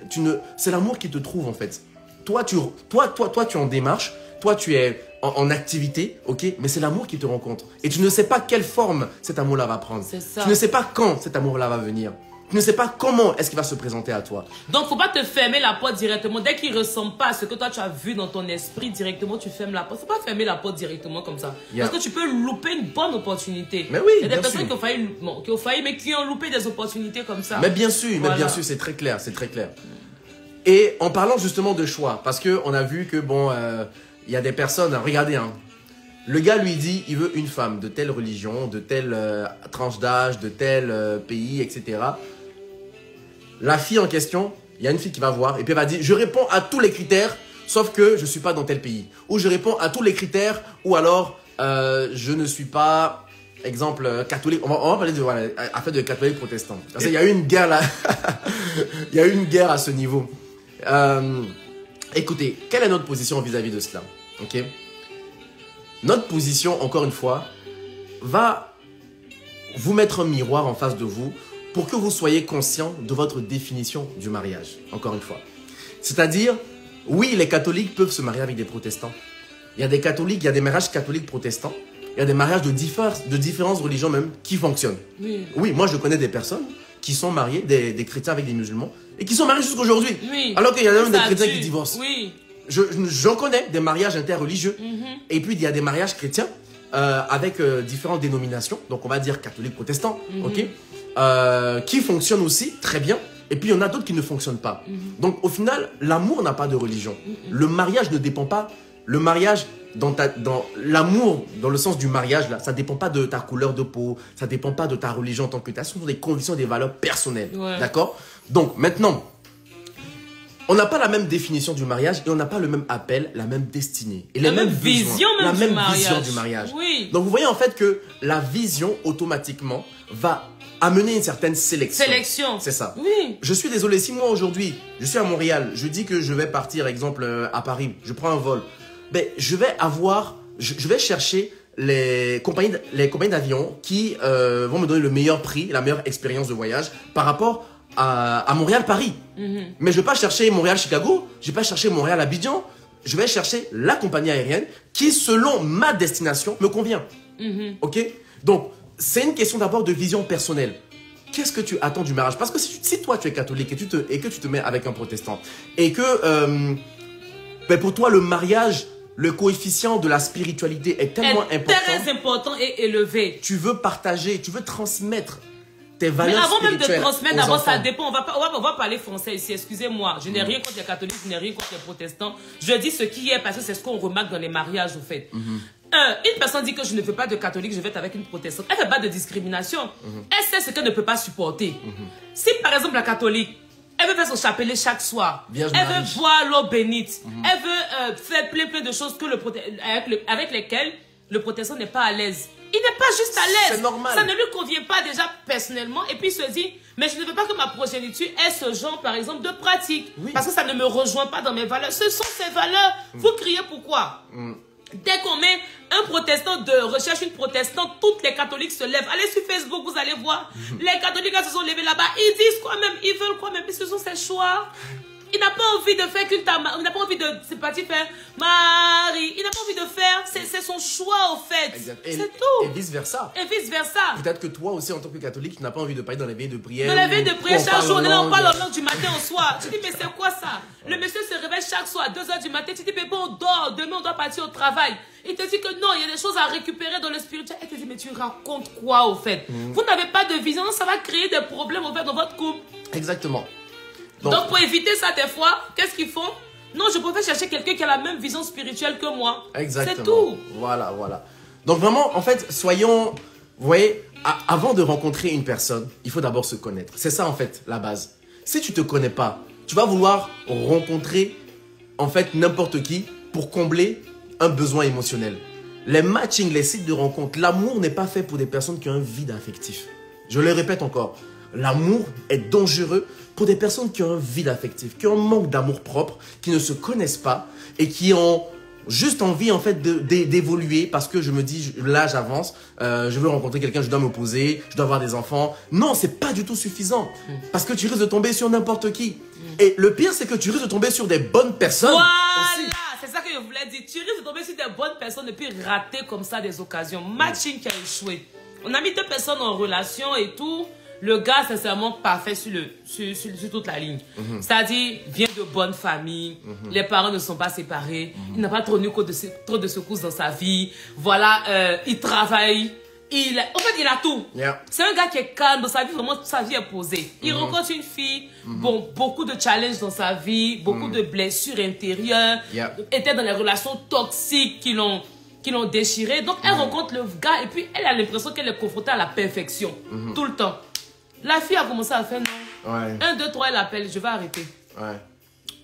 Speaker 1: c'est l'amour qui te trouve en fait. Toi, tu es en démarche, toi, tu es en activité, ok, mais c'est l'amour qui te rencontre. Et tu ne sais pas quelle forme cet amour-là va prendre.
Speaker 2: C'est ça.
Speaker 1: Tu ne sais pas quand cet amour-là va venir. Tu ne sais pas comment est-ce qu'il va se présenter à toi.
Speaker 2: Donc, faut pas te fermer la porte directement. Dès qu'il ne ressemble pas à ce que toi, tu as vu dans ton esprit directement, tu fermes la porte. Faut pas fermer la porte directement comme ça. Parce que tu peux louper une bonne opportunité.
Speaker 1: Mais oui,
Speaker 2: il y a des personnes qui ont failli, mais qui ont loupé des opportunités comme ça.
Speaker 1: Mais bien sûr, c'est très clair, c'est très clair. Et en parlant justement de choix, parce qu'on a vu que, bon, il y a des personnes, regardez, hein, le gars lui dit, il veut une femme de telle religion, de telle tranche d'âge, de tel pays, etc. La fille en question, il y a une fille qui va voir et puis elle va dire, je réponds à tous les critères, sauf que je ne suis pas dans tel pays. Ou je réponds à tous les critères, ou alors je ne suis pas, exemple, catholique. On va parler de, voilà, affaire de catholique protestant. Parce qu'il y a eu une guerre là, il y a eu une guerre à ce niveau. Écoutez, quelle est notre position vis-à-vis de cela? Ok. Notre position, encore une fois, va vous mettre un miroir en face de vous pour que vous soyez conscient de votre définition du mariage, encore une fois. C'est-à-dire, oui, les catholiques peuvent se marier avec des protestants. Il y a des catholiques, il y a des mariages catholiques protestants, il y a des mariages de différentes religions même qui fonctionnent. Oui, moi je connais des personnes qui sont mariées, des chrétiens avec des musulmans, et qui sont mariés jusqu'à aujourd'hui. Alors qu'il y a même des chrétiens qui divorcent. J'en connais des mariages interreligieux, et puis il y a des mariages chrétiens avec différentes dénominations, donc on va dire catholiques, protestants, ok, qui fonctionnent aussi très bien, et puis il y en a d'autres qui ne fonctionnent pas. Donc au final, l'amour n'a pas de religion. Le mariage ne dépend pas, le mariage dans l'amour, dans le sens du mariage, là, ça dépend pas de ta couleur de peau, ça dépend pas de ta religion en tant que telle, ce sont des convictions, des valeurs personnelles. Ouais. D'accord? Donc, maintenant, on n'a pas la même définition du mariage et on n'a pas le même appel, la même destinée. Et
Speaker 2: la même vision
Speaker 1: la même vision du mariage.
Speaker 2: Oui.
Speaker 1: Donc, vous voyez en fait que la vision, automatiquement, va amener une certaine sélection. C'est ça.
Speaker 2: Oui.
Speaker 1: Je suis désolé, si moi aujourd'hui, je suis à Montréal, je dis que je vais partir, exemple, à Paris, je prends un vol, ben, je vais chercher les compagnies d'avion qui vont me donner le meilleur prix, la meilleure expérience de voyage par rapport à Montréal-Paris. Mais je ne vais pas chercher Montréal-Chicago, je ne vais pas chercher Montréal-Abidjan, je vais chercher la compagnie aérienne qui, selon ma destination, me convient. Ok? Donc, c'est une question d'abord de vision personnelle. Qu'est-ce que tu attends du mariage? Parce que si toi tu es catholique et que tu te mets avec un protestant et que ben pour toi le mariage, le coefficient de la spiritualité est tellement
Speaker 2: très important et élevé.
Speaker 1: Tu veux partager, tu veux transmettre tes valeurs
Speaker 2: spirituelles. Mais avant même de transmettre, d'abord ça dépend. On va parler français ici, excusez-moi. Je n'ai rien contre les catholiques, je n'ai rien contre les protestants. Je dis ce qui est parce que c'est ce qu'on remarque dans les mariages au fait. Une personne dit que je ne veux pas de catholique, je vais être avec une protestante. Elle ne fait pas de discrimination. Elle sait ce qu'elle ne peut pas supporter. Si par exemple la catholique, elle veut faire son chapelet chaque soir, elle veut boire l'eau bénite, elle veut faire plein de choses que avec lesquelles le protestant n'est pas à l'aise. Il n'est pas juste à l'aise.
Speaker 1: C'est normal.
Speaker 2: Ça ne lui convient pas déjà personnellement. Et puis il se dit, mais je ne veux pas que ma progéniture ait ce genre, par exemple, de pratique. Parce que ça ne me rejoint pas dans mes valeurs. Ce sont ces valeurs. Vous criez pourquoi? Dès qu'on met un protestant recherche une protestante, toutes les catholiques se lèvent. Allez sur Facebook, vous allez voir. Les catholiques se sont levés là-bas. Ils disent quoi même? Ils veulent quoi même? Mais ce sont ses choix. Il n'a pas envie de faire culte à Marie. Il n'a pas envie de faire Marie. Il n'a pas envie de faire. C'est son choix, au fait. C'est tout.
Speaker 1: Et vice-versa.
Speaker 2: Et vice-versa.
Speaker 1: Peut-être que toi aussi, en tant que catholique, tu n'as pas envie de parler dans les veilles de prière.
Speaker 2: Dans les veilles de prière, chaque jour, on parle en langue du matin au soir. Tu dis, mais c'est quoi ça? Le monsieur se réveille chaque soir à 2 h du matin. Tu dis, mais bon, on dort. Demain, on doit partir au travail. Il te dit que non, il y a des choses à récupérer dans le spirituel. Elle te dit, mais tu racontes quoi, au fait? Vous n'avez pas de vision. Ça va créer des problèmes, au fait, dans votre couple.
Speaker 1: Exactement.
Speaker 2: Donc, pour éviter ça, des fois, qu'est-ce qu'ils font? Non, je préfère chercher quelqu'un qui a la même vision spirituelle que moi.
Speaker 1: Exactement.
Speaker 2: C'est tout.
Speaker 1: Voilà. Donc, vraiment, en fait, soyons... Vous voyez, avant de rencontrer une personne, il faut d'abord se connaître. C'est ça, en fait, la base. Si tu ne te connais pas, tu vas vouloir rencontrer, en fait, n'importe qui pour combler un besoin émotionnel. Les matchings, les sites de rencontre, l'amour n'est pas fait pour des personnes qui ont un vide affectif. Je le répète encore. L'amour est dangereux pour des personnes qui ont un vide affectif, qui ont un manque d'amour propre, qui ne se connaissent pas et qui ont juste envie en fait d'évoluer parce que je me dis, là j'avance, je veux rencontrer quelqu'un, je dois me poser, je dois avoir des enfants. Non, c'est pas du tout suffisant parce que tu risques de tomber sur n'importe qui. Et le pire, c'est que tu risques de tomber sur des bonnes personnes.
Speaker 2: Voilà, c'est ça que je voulais dire. Tu risques de tomber sur des bonnes personnes et puis rater comme ça des occasions. Matching qui a échoué. On a mis 2 personnes en relation et tout. Le gars, sincèrement, parfait sur toute la ligne. C'est-à-dire, vient de bonne famille, les parents ne sont pas séparés, il n'a pas trop de secousses dans sa vie. Voilà, il travaille. En fait, il a tout. C'est un gars qui est calme dans sa vie, vraiment, sa vie est posée. Il rencontre une fille, bon, beaucoup de challenges dans sa vie, beaucoup de blessures intérieures, était dans les relations toxiques qui l'ont déchiré. Donc, elle rencontre le gars et puis elle a l'impression qu'elle est confrontée à la perfection, tout le temps. La fille a commencé à faire non. 1, 2, 3, elle appelle, je vais arrêter.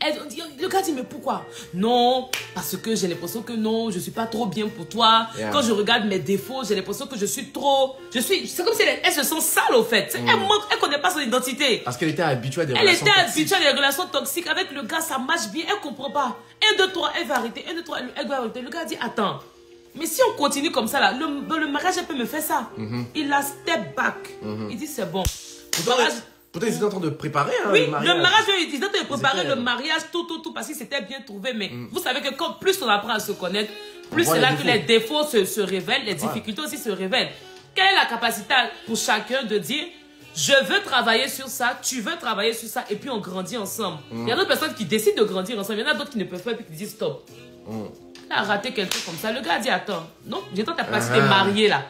Speaker 2: Le gars dit, mais pourquoi? Non, parce que j'ai l'impression que non, je ne suis pas trop bien pour toi. Quand je regarde mes défauts, j'ai l'impression que je suis trop... C'est comme si elle se sent sale au fait. Elle ne connaît pas son identité.
Speaker 1: Parce qu'elle était habituée à des relations toxiques.
Speaker 2: Elle était habituée à des relations toxiques. Avec le gars, ça marche bien, elle ne comprend pas. 1, 2, 3, elle va arrêter. 1, 2, 3, elle va arrêter. Le gars dit, attends. Mais si on continue comme ça, là, le mariage, elle peut me faire ça. Il a step back. Il dit, c'est bon.
Speaker 1: Peut-être ils étaient en train de préparer
Speaker 2: le mariage. Le mariage, ils étaient en train de préparer le mariage, tout, parce qu'il s'était bien trouvé. Mais vous savez que quand plus on apprend à se connaître, plus c'est là que les défauts se révèlent, les difficultés aussi se révèlent. Quelle est la capacité pour chacun de dire, je veux travailler sur ça, tu veux travailler sur ça, et puis on grandit ensemble. Il y a d'autres personnes qui décident de grandir ensemble, il y en a d'autres qui ne peuvent pas et puis qui disent stop. A raté quelque chose comme ça. Le gars dit, attends, non, j'ai tant pas t'es marié là.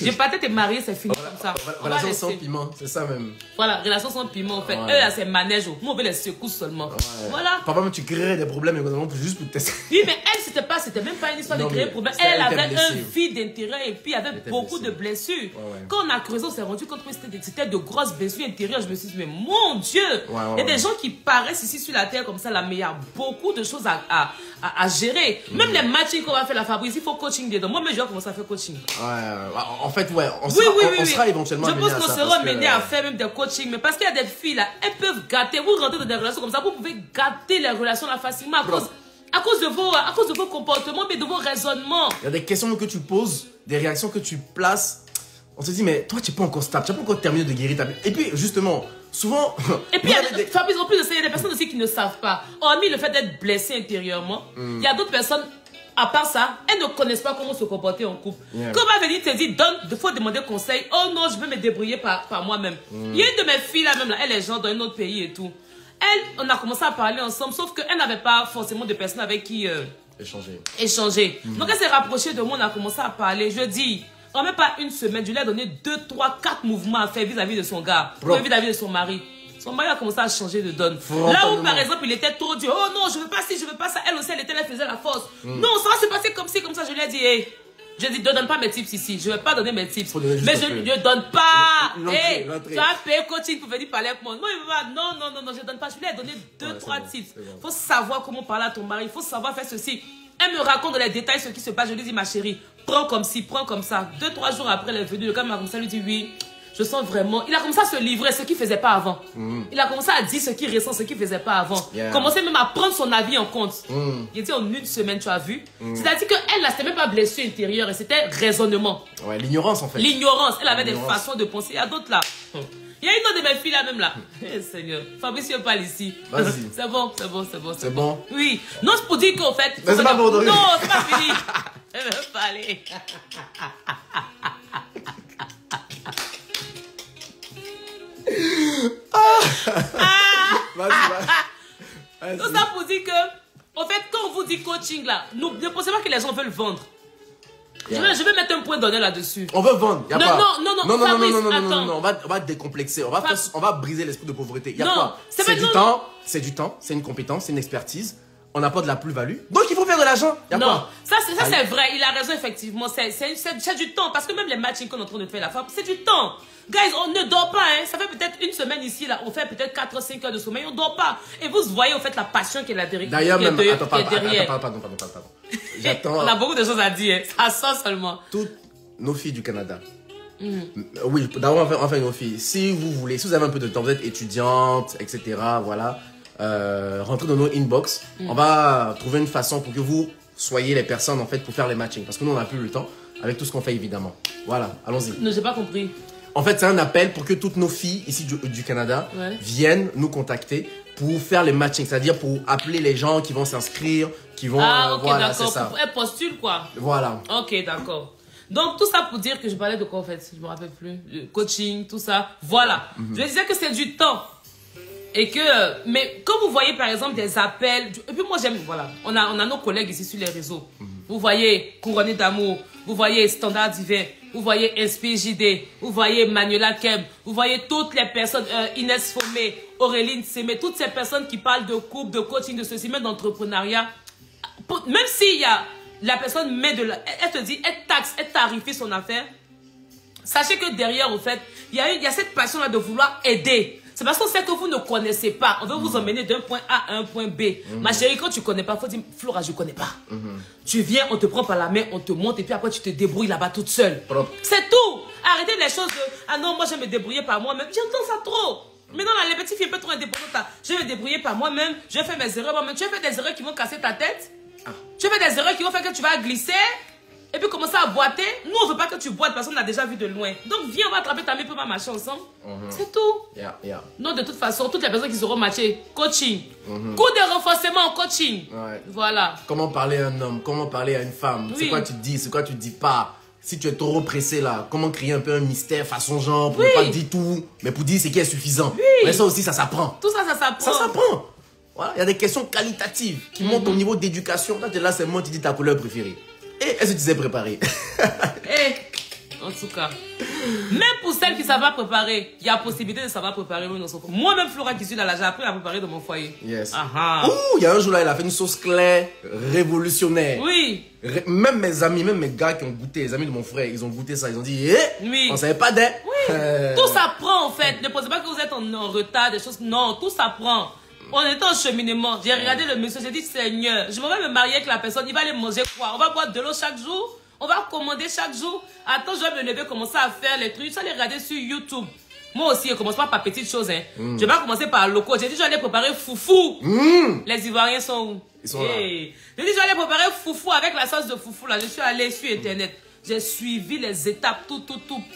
Speaker 2: J'ai pas t'es marié, c'est fini comme ça.
Speaker 1: Relation sans piment, c'est ça même.
Speaker 2: Voilà, relation sans piment en fait. Eux là, c'est manège. Nous on veut les secousses seulement. Voilà.
Speaker 1: Papa, même tu crées des problèmes économiques juste pour tester.
Speaker 2: Oui, mais elle, c'était même pas une histoire de créer problème. Elle avait un vide intérieur et puis il y avait beaucoup de blessures. Quand on a creusé, on s'est rendu compte que c'était de grosses blessures intérieures. Je me suis dit, mais mon Dieu, il y a des gens qui paraissent ici sur la terre comme ça, là, mais il y a beaucoup de choses à gérer. Même les matchings qu'on va faire la Fabrice, il faut coaching dedans. Moi, je vais commencer à faire coaching.
Speaker 1: En fait, on sera éventuellement.
Speaker 2: Je pense qu'on sera mené à faire même des coachings, mais parce qu'il y a des filles là, elles peuvent gâter. Vous rentrez dans des relations comme ça, vous pouvez gâter les relations là facilement à cause de vos comportements, mais de vos raisonnements.
Speaker 1: Il y a des questions que tu poses, des réactions que tu places. On se dit, mais toi, tu n'es pas encore stable, tu n'as pas encore terminé de guérir ta vie. Et puis, justement, souvent.
Speaker 2: Et puis, Fabrice, en plus de ça, il y a des personnes aussi qui ne savent pas. Hormis le fait d'être blessé intérieurement, il y a d'autres personnes. À part ça, elles ne connaissent pas comment se comporter en couple. Quand on va venir te dire, il faut demander conseil. Oh non, je vais me débrouiller par moi-même. Il y a une de mes filles là même, là, elle est genre dans un autre pays et tout. Elle, on a commencé à parler ensemble, sauf qu'elle n'avait pas forcément de personnes avec qui échanger. Donc elle s'est rapprochée de moi, on a commencé à parler. Je dis, en même pas une semaine, je lui ai donné 2, 3, 4 mouvements à faire vis-à-vis de son gars, vis-à-vis de son mari. Son mari a commencé à changer de donne. Là où, par exemple, il était trop dur. Oh non, je veux pas ci, je veux pas ça. Elle aussi, elle faisait la force. Non, ça va se passer comme ci, comme ça. Je lui ai dit, hey, je dis, ne donne pas mes tips ici. Je ne vais pas donner mes tips. Mais je ne donne pas. Hey, tu as payé coaching pour venir parler avec moi. Non, il veut pas. Non, je ne donne pas. Je lui ai donné 2, 3 tips. Il faut savoir comment parler à ton mari. Il faut savoir faire ceci. Elle me raconte dans les détails ce qui se passe. Je lui dis, ma chérie, prends comme ci, prends comme ça. 2, 3 jours après, elle est venue. Le gars m'a commencé à lui dire, oui. Je sens vraiment... Il a commencé à se livrer, ce qu'il ne faisait pas avant. Il a commencé à dire ce qu'il ressent, ce qu'il ne faisait pas avant. Commencé même à prendre son avis en compte. Il dit en une semaine, tu as vu. C'est-à-dire qu'elle, là, c'était même pas blessure intérieure, c'était raisonnement.
Speaker 1: Ouais, l'ignorance en fait.
Speaker 2: L'ignorance. Elle avait des façons de penser. Il y a d'autres là. Il y a une autre de mes filles là même là. Eh Seigneur. Fabrice, je parle ici.
Speaker 1: Vas-y.
Speaker 2: C'est bon.
Speaker 1: C'est bon.
Speaker 2: Oui. Non, c'est pour dire qu'en fait...
Speaker 1: Mais c'est pas bon.
Speaker 2: Non, c'est pas fini. Je veux parler. Vas-y. Tout ça pour dire que, en fait, quand on vous dit coaching là, ne pensez pas que les gens veulent vendre. Je vais mettre un point d'honneur là-dessus.
Speaker 1: On veut vendre. Y a pas.
Speaker 2: Non,
Speaker 1: on va décomplexer. On va briser l'esprit de pauvreté. Il y a quoi? C'est du temps, c'est une compétence, c'est une expertise. On n'a pas de la plus-value. Donc il faut faire de l'argent.
Speaker 2: Non, ça c'est vrai. Il a raison, effectivement. C'est du temps. Parce que même les matching qu'on est en train de faire la femme, c'est du temps. Guys, on ne dort pas. Hein. Ça fait peut-être une semaine ici. Là, on fait peut-être 4-5 heures de sommeil. On ne dort pas. Et vous voyez, en fait, la passion qu'elle a derrière.
Speaker 1: D'ailleurs, même. Attends, pardon. J'attends.
Speaker 2: On a beaucoup de choses à dire. Ça sent seulement.
Speaker 1: Toutes nos filles du Canada. Oui, d'abord, enfin, nos filles. Si vous avez un peu de temps, vous êtes étudiante, etc. Voilà. Rentrez dans nos inbox. On va trouver une façon pour que vous soyez les personnes en fait pour faire les matchings. Parce que nous, on n'a plus le temps avec tout ce qu'on fait évidemment. Voilà, allons-y.
Speaker 2: Non, j'ai pas compris.
Speaker 1: En fait, c'est un appel pour que toutes nos filles ici du Canada viennent nous contacter pour faire les matchings. C'est-à-dire pour appeler les gens qui vont s'inscrire, qui vont...
Speaker 2: Ah, ok, voilà, d'accord. Elles postulent quoi.
Speaker 1: Voilà.
Speaker 2: Ok, d'accord. Donc, tout ça pour dire que je parlais de quoi en fait? Je me rappelle plus. Le coaching, tout ça. Voilà. Je disais que c'est du temps. Et que, mais quand vous voyez par exemple des appels, et puis moi j'aime, voilà, on a nos collègues ici sur les réseaux. Vous voyez Couronné d'amour, vous voyez Standard Divin, vous voyez Inspire JD, vous voyez Manuela Keb, vous voyez toutes les personnes, Inès Fomé, Auréline Sémé, toutes ces personnes qui parlent de couple, de coaching, de ceci, même d'entrepreneuriat. Même s'il y a, la personne met elle te dit, elle taxe, elle tarifie son affaire. Sachez que derrière, en fait, il y a cette passion-là de vouloir aider. C'est parce qu'on sait que vous ne connaissez pas. On veut vous emmener d'un point A à un point B. Ma chérie, quand tu ne connais pas, il faut dire, Flora, je ne connais pas. Tu viens, on te prend par la main, on te monte et puis après tu te débrouilles là-bas toute seule. C'est tout. Arrêtez les choses de, ah non, moi je vais me débrouiller par moi-même. J'entends ça trop. Maintenant, là, les petits filles un peu trop indépendantes. Je vais me débrouiller par moi-même, je vais faire mes erreurs moi-même. Tu vas faire des erreurs qui vont casser ta tête. Tu vas faire des erreurs qui vont faire que tu vas glisser. Et puis commencer à boiter. Nous, on ne veut pas que tu boites parce qu'on a déjà vu de loin. Donc, viens, on va attraper ta main pour marcher ensemble. C'est tout. Non, de toute façon, toutes les personnes qui seront matchées, coaching. Coup de renforcement en coaching. Voilà.
Speaker 1: Comment parler à un homme, comment parler à une femme. C'est quoi tu dis, c'est quoi tu dis pas. Si tu es trop pressé là, comment créer un peu un mystère façon genre pour ne pas dire tout, mais pour dire ce qui est suffisant. Mais ça aussi, ça s'apprend.
Speaker 2: Tout ça, ça s'apprend.
Speaker 1: Ça s'apprend. Voilà, il y a des questions qualitatives qui montent au niveau d'éducation. Là, c'est moi, tu dis ta couleur préférée. Et est-ce que tu sais préparer?
Speaker 2: En tout cas. Même pour celles qui ne savent pas préparer, il y a possibilité de savoir préparer. Moi-même, Flora, qui suis là, j'ai appris à préparer dans mon foyer.
Speaker 1: Yes. Ouh, il y a un jour là, elle a fait une sauce claire révolutionnaire.
Speaker 2: Oui.
Speaker 1: Même mes amis, même mes gars qui ont goûté, les amis de mon frère, ils ont goûté ça. Ils ont dit,
Speaker 2: oui.
Speaker 1: On savait pas d'elle.
Speaker 2: Oui. Tout s'apprend en fait. Ne pensez pas que vous êtes en retard, des choses. Non, tout s'apprend. On était en cheminement. J'ai regardé le monsieur, j'ai dit, Seigneur, je m'en vais me marier avec la personne. Il va aller manger quoi? On va boire de l'eau chaque jour? On va commander chaque jour. Attends, je vais me lever, commencer à faire les trucs. Je vais les regarder sur YouTube. Moi aussi, je ne commence pas par petites choses. Hein. Je vais commencer par locaux. J'ai dit, je vais aller préparer foufou. Les Ivoiriens sont où?
Speaker 1: Ils sont là.
Speaker 2: J'ai dit, je vais aller préparer foufou avec la sauce de foufou. Là. Je suis allé sur Internet. J'ai suivi les étapes, tout.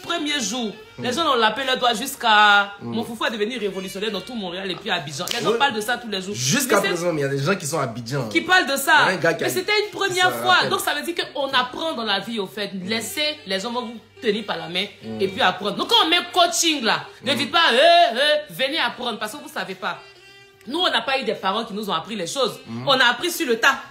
Speaker 2: Premier jour, les gens ont lapé le doigt jusqu'à... Mon foufou est devenu révolutionnaire dans tout Montréal et puis à Abidjan. Les gens parlent de ça tous les jours.
Speaker 1: Jusqu'à présent, il y a des gens qui sont à Abidjan.
Speaker 2: Qui parlent de ça. Mais c'était une première fois. Donc ça veut dire qu'on apprend dans la vie, au fait. Laissez, les gens vont vous tenir par la main et puis apprendre. Donc quand on met coaching là, ne dites pas, venez apprendre parce que vous ne savez pas. Nous, on n'a pas eu des parents qui nous ont appris les choses. On a appris sur le tas.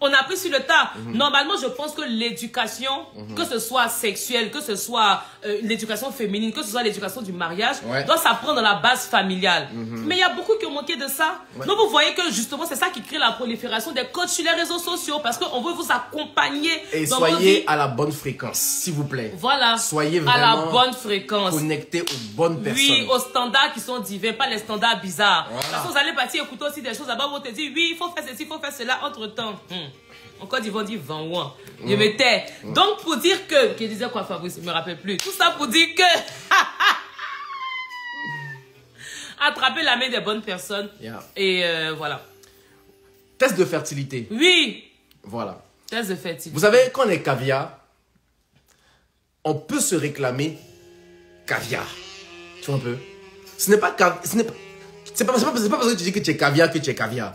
Speaker 2: On a appris sur le tas. Normalement, je pense que l'éducation, que ce soit sexuelle, que ce soit l'éducation féminine, que ce soit l'éducation du mariage, doit s'apprendre dans la base familiale. Mais il y a beaucoup qui ont manqué de ça. Donc, vous voyez que justement, c'est ça qui crée la prolifération des coachs sur les réseaux sociaux parce qu'on veut vous accompagner.
Speaker 1: Et dans soyez à la bonne fréquence, s'il vous plaît.
Speaker 2: Voilà.
Speaker 1: Soyez vraiment
Speaker 2: à la bonne fréquence.
Speaker 1: Connectés aux bonnes personnes.
Speaker 2: Oui, aux standards qui sont divins, pas les standards bizarres. Parce que vous allez partir écouter aussi des choses là-bas, vous te dites, oui, il faut faire ceci, il faut faire cela, entre-temps. Encore, ils vont dire 20 mois. Je me tais. Donc, pour dire que... Je disais quoi, Fabrice? Je ne me rappelle plus. Tout ça pour dire que... Attraper la main des bonnes personnes. Et voilà.
Speaker 1: Test de fertilité.
Speaker 2: Oui.
Speaker 1: Voilà.
Speaker 2: Test de fertilité.
Speaker 1: Vous savez, quand on est caviar, on peut se réclamer caviar. Tu vois un peu? Ce n'est pas caviar. C'est pas parce que tu dis que tu es caviar que tu es caviar.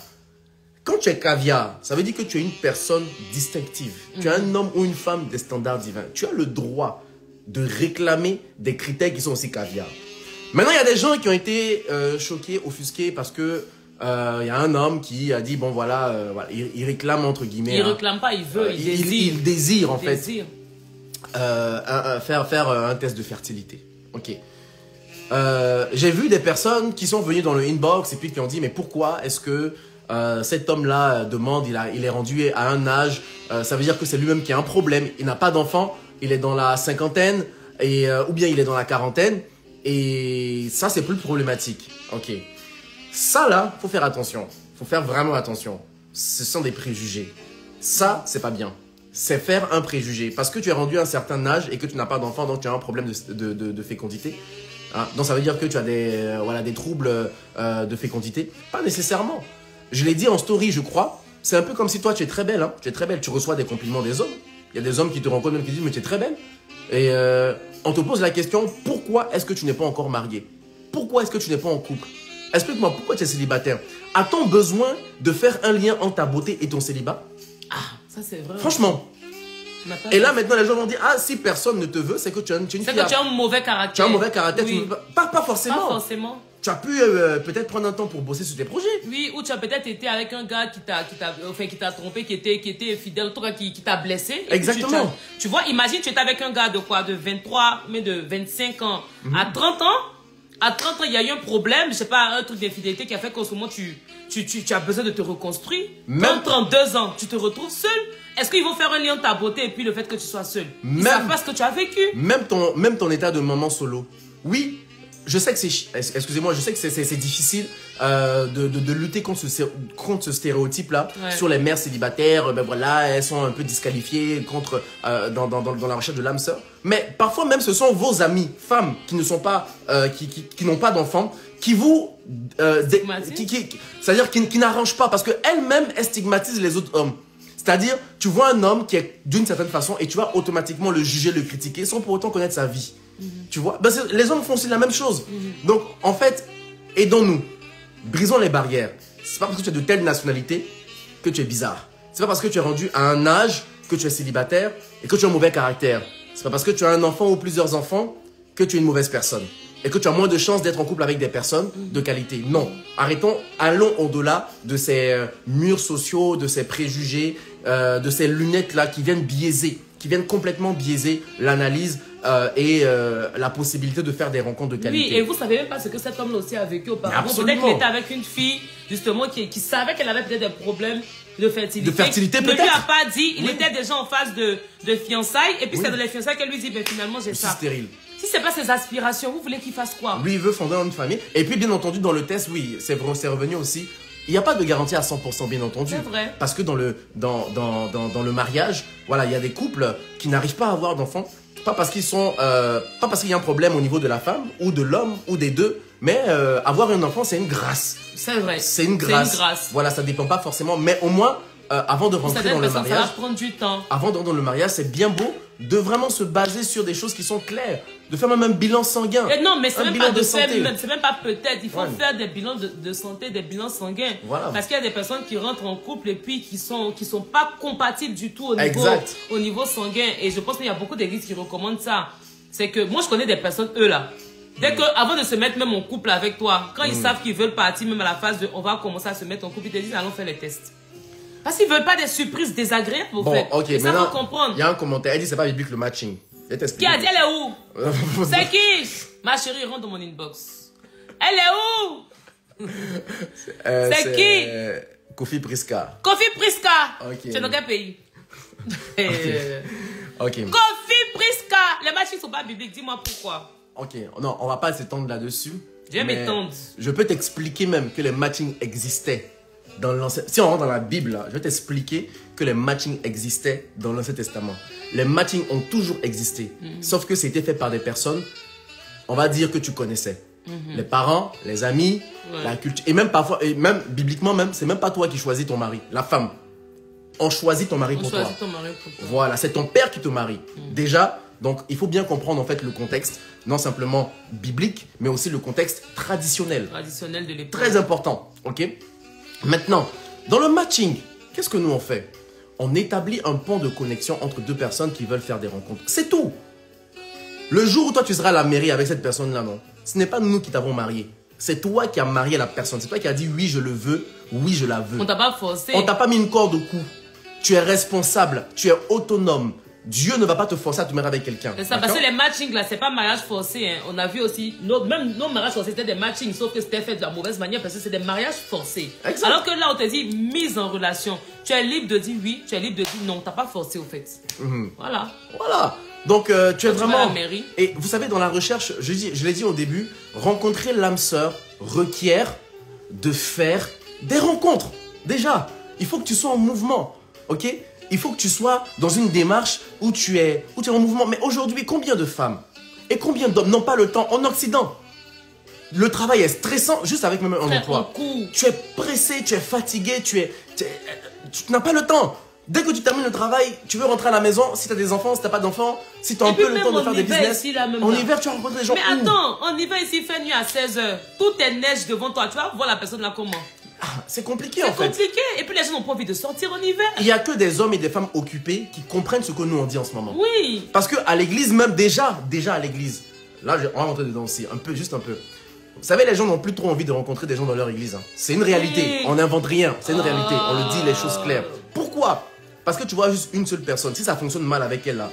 Speaker 1: Quand tu es caviar, ça veut dire que tu es une personne distinctive. Tu es un homme ou une femme des standards divins. Tu as le droit de réclamer des critères qui sont aussi caviar. Maintenant, il y a des gens qui ont été choqués, offusqués parce que il y a un homme qui a dit, bon voilà, il réclame entre guillemets.
Speaker 2: Il réclame pas, il veut, il désire.
Speaker 1: Il désire en fait faire un test de fertilité. Ok. J'ai vu des personnes qui sont venues dans le inbox et puis qui ont dit, mais pourquoi est-ce que cet homme-là demande, il est rendu à un âge, ça veut dire que c'est lui-même qui a un problème, il n'a pas d'enfant, il est dans la cinquantaine, ou bien il est dans la quarantaine, et ça c'est plus problématique. Ok. Ça là, faut faire attention, faut faire vraiment attention. Ce sont des préjugés. Ça, c'est pas bien. C'est faire un préjugé. Parce que tu es rendu à un certain âge et que tu n'as pas d'enfant, donc tu as un problème de fécondité. Hein? Donc ça veut dire que tu as des troubles de fécondité. Pas nécessairement. Je l'ai dit en story, je crois. C'est un peu comme si toi, tu es très belle. Hein? Tu es très belle. Tu reçois des compliments des hommes. Il y a des hommes qui te rencontrent même qui disent, mais tu es très belle. Et on te pose la question, pourquoi est-ce que tu n'es pas encore mariée? Pourquoi est-ce que tu n'es pas en couple? Explique-moi, pourquoi tu es célibataire? A-t-on besoin de faire un lien entre ta beauté et ton célibat?
Speaker 2: Ah, ça c'est vrai.
Speaker 1: Franchement. Et là, maintenant, les gens vont dire, ah, si personne ne te veut, c'est que tu as une fille.
Speaker 2: C'est que tu as un mauvais caractère.
Speaker 1: Tu as un mauvais caractère.
Speaker 2: Oui.
Speaker 1: Pas forcément.
Speaker 2: Pas forcément.
Speaker 1: Tu as pu peut-être prendre un temps pour bosser sur tes projets.
Speaker 2: Oui, ou tu as peut-être été avec un gars qui t'a trompé, qui était fidèle, en tout cas qui t'a blessé.
Speaker 1: Exactement.
Speaker 2: Tu vois, imagine, tu étais avec un gars de quoi? De 23, mais de 25 ans. À 30 ans, il y a eu un problème, je sais pas, un truc d'infidélité qui a fait qu'en ce moment, tu as besoin de te reconstruire. Même 32 ans, tu te retrouves seul. Est-ce qu'ils vont faire un lien de ta beauté et puis le fait que tu sois seul? Ils savent pas ce que tu as vécu. Même
Speaker 1: ton état de maman solo. Oui, je sais que c'est... Excusez-moi, je sais que c'est difficile de lutter contre ce stéréotype-là sur les mères célibataires. Ben voilà, elles sont un peu disqualifiées dans la recherche de l'âme sœur. Mais parfois même, ce sont vos amies, femmes, qui ne sont pas... qui n'ont pas d'enfants, qui vous... c'est-à-dire qui n'arrangent pas parce qu'elles-mêmes, elles stigmatisent les autres hommes. C'est-à-dire, tu vois un homme qui est d'une certaine façon et tu vas automatiquement le juger, le critiquer sans pour autant connaître sa vie. Tu vois, ben les hommes font aussi la même chose. Donc, en fait, aidons-nous. Brisons les barrières. C'est pas parce que tu es de telle nationalité que tu es bizarre. C'est pas parce que tu es rendu à un âge que tu es célibataire et que tu as un mauvais caractère. C'est pas parce que tu as un enfant ou plusieurs enfants que tu es une mauvaise personne. Et que tu as moins de chances d'être en couple avec des personnes de qualité. Non. Allons au-delà de ces murs sociaux, de ces préjugés, de ces lunettes-là qui viennent complètement biaiser l'analyse et la possibilité de faire des rencontres de qualité.
Speaker 2: Oui, et vous savez même pas ce que cet homme-là aussi a vécu auparavant. Peut-être qu'il était avec une fille, justement, qui savait qu'elle avait peut-être des problèmes de fertilité.
Speaker 1: De fertilité, peut-être.
Speaker 2: Ne lui a pas dit, il était déjà en phase de fiançailles, et puis c'est dans les fiançailles qu'elle lui dit, ben finalement j'ai ça.
Speaker 1: Stérile.
Speaker 2: Si c'est pas ses aspirations, vous voulez qu'il fasse quoi?
Speaker 1: Lui, il veut fonder une famille. Et puis, bien entendu, dans le test, oui, c'est revenu aussi. Il n'y a pas de garantie à 100%, bien entendu.
Speaker 2: C'est vrai.
Speaker 1: Parce que dans le mariage, voilà, il y a des couples qui n'arrivent pas à avoir d'enfants. Pas parce qu'ils sont, pas parce qu'il y a un problème au niveau de la femme ou de l'homme ou des deux, mais avoir un enfant, c'est une grâce.
Speaker 2: C'est vrai.
Speaker 1: C'est une grâce. Voilà, ça dépend pas forcément, mais au moins, avant de rentrer dans le mariage,
Speaker 2: ça va prendre du temps.
Speaker 1: Avant de rentrer dans le mariage, c'est bien beau de vraiment se baser sur des choses qui sont claires, de faire même un bilan sanguin.
Speaker 2: Et non, mais c'est même pas c'est même pas peut-être. Il faut faire des bilans de santé, des bilans sanguins.
Speaker 1: Voilà.
Speaker 2: Parce qu'il y a des personnes qui rentrent en couple et puis qui sont pas compatibles du tout au niveau sanguin. Et je pense qu'il y a beaucoup d'églises qui recommandent ça. C'est que moi je connais des personnes eux là. Dès que avant de se mettre même en couple avec toi, quand ils savent qu'ils veulent partir même à la phase de on va commencer à se mettre en couple, ils te disent allons faire les tests. Parce qu'ils veulent pas des surprises désagréables, au fait.
Speaker 1: Ok,
Speaker 2: et ça,
Speaker 1: maintenant,
Speaker 2: faut comprendre.
Speaker 1: Il y a un commentaire, elle dit c'est pas biblique le matching.
Speaker 2: Qui a dit elle est où? C'est qui? Ma chérie, rentre dans mon inbox. Elle est où? C'est qui?
Speaker 1: Kofi Priska.
Speaker 2: Kofi Priska.
Speaker 1: Okay.
Speaker 2: C'est dans quel pays?
Speaker 1: Ok.
Speaker 2: Kofi Priska. Les matchings sont pas bibliques, dis-moi pourquoi.
Speaker 1: Ok, non, on va pas s'étendre là-dessus.
Speaker 2: Je vais m'étendre.
Speaker 1: Je peux t'expliquer même que les matchings existaient. Dans l'Ancien... Si on rentre dans la Bible, là, je vais t'expliquer que les matchings existaient dans l'Ancien Testament. Les matchings ont toujours existé. Sauf que c'était fait par des personnes, on va dire que tu connaissais. Les parents, les amis, la culture. Et même parfois, et même bibliquement, même, c'est même pas toi qui choisis ton mari. La femme. On choisit ton mari pour toi. Voilà, c'est ton père qui te marie. Déjà, donc il faut bien comprendre en fait le contexte, non simplement biblique, mais aussi le contexte traditionnel.
Speaker 2: Traditionnel de l'époque.
Speaker 1: Très important, ok? Maintenant, dans le matching, qu'est-ce que nous on fait? On établit un pont de connexion entre deux personnes qui veulent faire des rencontres. C'est tout. Le jour où toi tu seras à la mairie avec cette personne-là, non, ce n'est pas nous qui t'avons marié. C'est toi qui as marié la personne. C'est toi qui as dit oui, je le veux, oui, je la veux.
Speaker 2: On t'a pas forcé.
Speaker 1: On t'a pas mis une corde au cou. Tu es responsable, tu es autonome. Dieu ne va pas te forcer à te marier avec quelqu'un.
Speaker 2: C'est ça, parce que les matchings là, c'est pas mariage forcé. Hein. On a vu aussi, même nos mariages forcés, c'était des matchings, sauf que c'était fait de la mauvaise manière parce que c'est des mariages forcés. Exact. Alors que là, on te dit mise en relation. Tu es libre de dire oui, tu es libre de dire non. T'as pas forcé au fait. Voilà.
Speaker 1: Voilà. Donc, tu es vraiment...
Speaker 2: À la mairie.
Speaker 1: Et vous savez, dans la recherche, je l'ai dit au début, rencontrer l'âme sœur requiert de faire des rencontres. Déjà, il faut que tu sois en mouvement. Ok? Il faut que tu sois dans une démarche où tu es en mouvement. Mais aujourd'hui, combien de femmes et combien d'hommes n'ont pas le temps en Occident? Le travail est stressant, juste avec même un emploi. Tu es pressé, tu es fatigué, tu n'as pas le temps. Dès que tu termines le travail, tu veux rentrer à la maison. Si tu as des enfants, si tu n'as pas d'enfants, si tu as un peu le temps de faire des business. En hiver, tu vas rencontrer des gens.
Speaker 2: Mais attends, en hiver, ici, il fait nuit à 16 h. Tout est neige devant toi. Tu vas voir la personne là comment?
Speaker 1: C'est compliqué en fait.
Speaker 2: C'est compliqué. Et puis les gens n'ont pas envie de sortir en hiver.
Speaker 1: Il n'y a que des hommes et des femmes occupés qui comprennent ce que nous on dit en ce moment.
Speaker 2: Oui.
Speaker 1: Parce qu'à l'église, même déjà à l'église, là on va rentrer dedans aussi, juste un peu. Vous savez, les gens n'ont plus trop envie de rencontrer des gens dans leur église. Hein. C'est une réalité. Oui. On n'invente rien. C'est une réalité. On le dit les choses claires. Pourquoi? Parce que tu vois juste une seule personne. Si ça fonctionne mal avec elle là.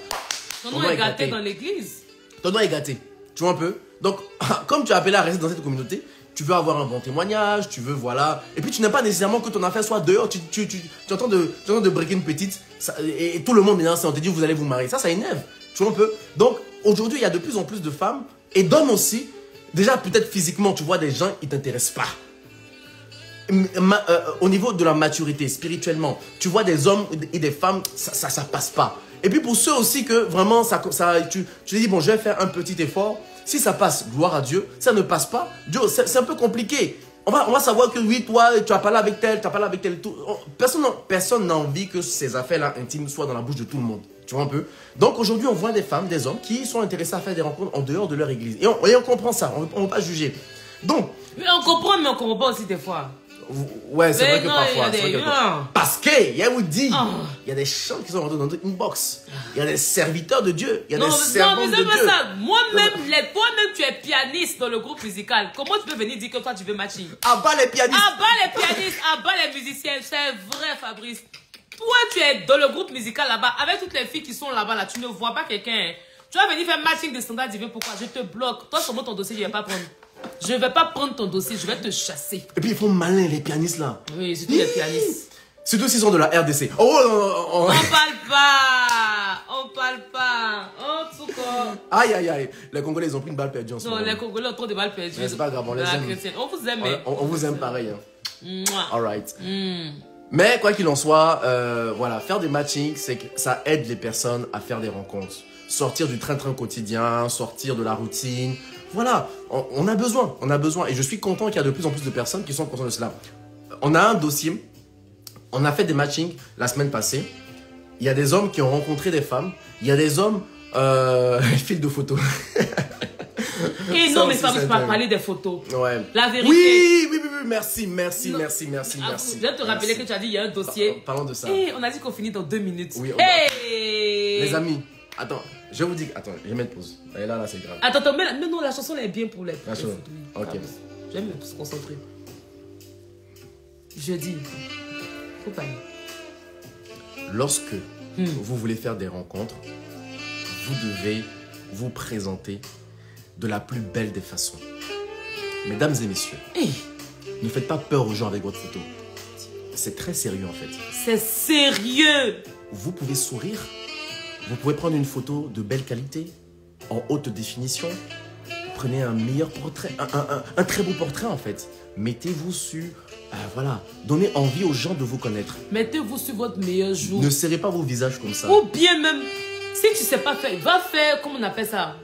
Speaker 2: Ton nom est gâté dans l'église.
Speaker 1: Ton nom est gâté. Tu vois un peu? Donc, comme tu es appelé à rester dans cette communauté, tu veux avoir un bon témoignage, tu veux, voilà. Et puis, tu n'aimes pas nécessairement que ton affaire soit dehors. Tu entends de breaker une petite. Ça, et tout le monde, maintenant, on te dit, vous allez vous marier. Ça énerve. Tu vois un peu? Donc, aujourd'hui, il y a de plus en plus de femmes et d'hommes aussi. Déjà, peut-être physiquement, tu vois des gens, ils ne t'intéressent pas. Au niveau de la maturité, spirituellement, tu vois des hommes et des femmes, ça passe pas. Et puis, pour ceux aussi que vraiment, tu te dis, bon, je vais faire un petit effort. Si ça passe, gloire à Dieu. Si ça ne passe pas, Dieu, c'est un peu compliqué. On va savoir que oui, toi, tu as parlé avec tel, tu as parlé avec tel. Tout. Personne n'a envie que ces affaires-là intimes soient dans la bouche de tout le monde. Tu vois un peu? Donc aujourd'hui, on voit des femmes, des hommes qui sont intéressés à faire des rencontres en dehors de leur église. Et on comprend ça, on ne va pas juger. Donc...
Speaker 2: Mais on comprend, mais on ne comprend pas aussi des fois.
Speaker 1: Ouais, c'est vrai que parfois. Parce que, il y a des chants qui sont rentrés dans notre inbox. Il y a des serviteurs de Dieu. Il y a des servantes de Dieu. Non, mais c'est pas ça.
Speaker 2: Moi-même, toi-même, tu es pianiste dans le groupe musical. Comment tu peux venir dire que toi, tu veux matching?
Speaker 1: Abat les pianistes.
Speaker 2: Abat les pianistes, abat les musiciens. C'est vrai, Fabrice. Toi, tu es dans le groupe musical là-bas. Avec toutes les filles qui sont là-bas, là, tu ne vois pas quelqu'un. Tu vas venir faire matching de standard divin, pourquoi? Je te bloque. Toi, sur ton dossier, je ne vais pas prendre. Je ne vais pas prendre ton dossier, je vais te chasser.
Speaker 1: Et puis ils font malin, les pianistes là.
Speaker 2: Oui, surtout les pianistes.
Speaker 1: Surtout s'ils sont de la RDC. Oh,
Speaker 2: On parle pas. On parle pas. En tout cas.
Speaker 1: Aïe, aïe, aïe. Les Congolais, ils ont pris une balle perdue en ce moment.
Speaker 2: Non, les Congolais ont trop de balles perdues.
Speaker 1: Mais c'est pas grave, on les aime.
Speaker 2: On vous aime.
Speaker 1: On vous aime pareil. Hein. All right.
Speaker 2: Mm.
Speaker 1: Mais quoi qu'il en soit, voilà, faire des matchings, c'est que ça aide les personnes à faire des rencontres. Sortir du train-train quotidien, sortir de la routine. Voilà, on a besoin. Et je suis content qu'il y a de plus en plus de personnes qui sont conscientes de cela. On a un dossier, on a fait des matchings la semaine passée. Il y a des hommes qui ont rencontré des femmes. Il y a des hommes, fil de photos.
Speaker 2: Et non, mais ça, je pas parler des photos.
Speaker 1: Ouais.
Speaker 2: La vérité.
Speaker 1: Oui, merci.
Speaker 2: Je viens te rappeler que tu as dit, il y a un dossier.
Speaker 1: Parlons de ça.
Speaker 2: Et on a dit qu'on finit dans 2 minutes.
Speaker 1: Oui,
Speaker 2: hey
Speaker 1: les amis, attends, je vous dis, attends, je vais mettre pause. Et là, c'est grave.
Speaker 2: Attends, mais non, la chanson elle est bien pour les
Speaker 1: La chanson. Ok.
Speaker 2: J'aime se concentrer. Je dis, faut pas.
Speaker 1: Lorsque vous voulez faire des rencontres, vous devez vous présenter de la plus belle des façons. Mesdames et messieurs, ne faites pas peur aux gens avec votre photo. C'est très sérieux en fait.
Speaker 2: C'est sérieux.
Speaker 1: Vous pouvez sourire, vous pouvez prendre une photo de belle qualité, en haute définition. Prenez un meilleur portrait, un très beau portrait en fait. Mettez-vous sur, voilà, donnez envie aux gens de vous connaître.
Speaker 2: Mettez-vous sur votre meilleur jour.
Speaker 1: Ne serrez pas vos visages comme ça.
Speaker 2: Ou bien même, si tu ne sais pas faire, va faire, comment on appelle ça,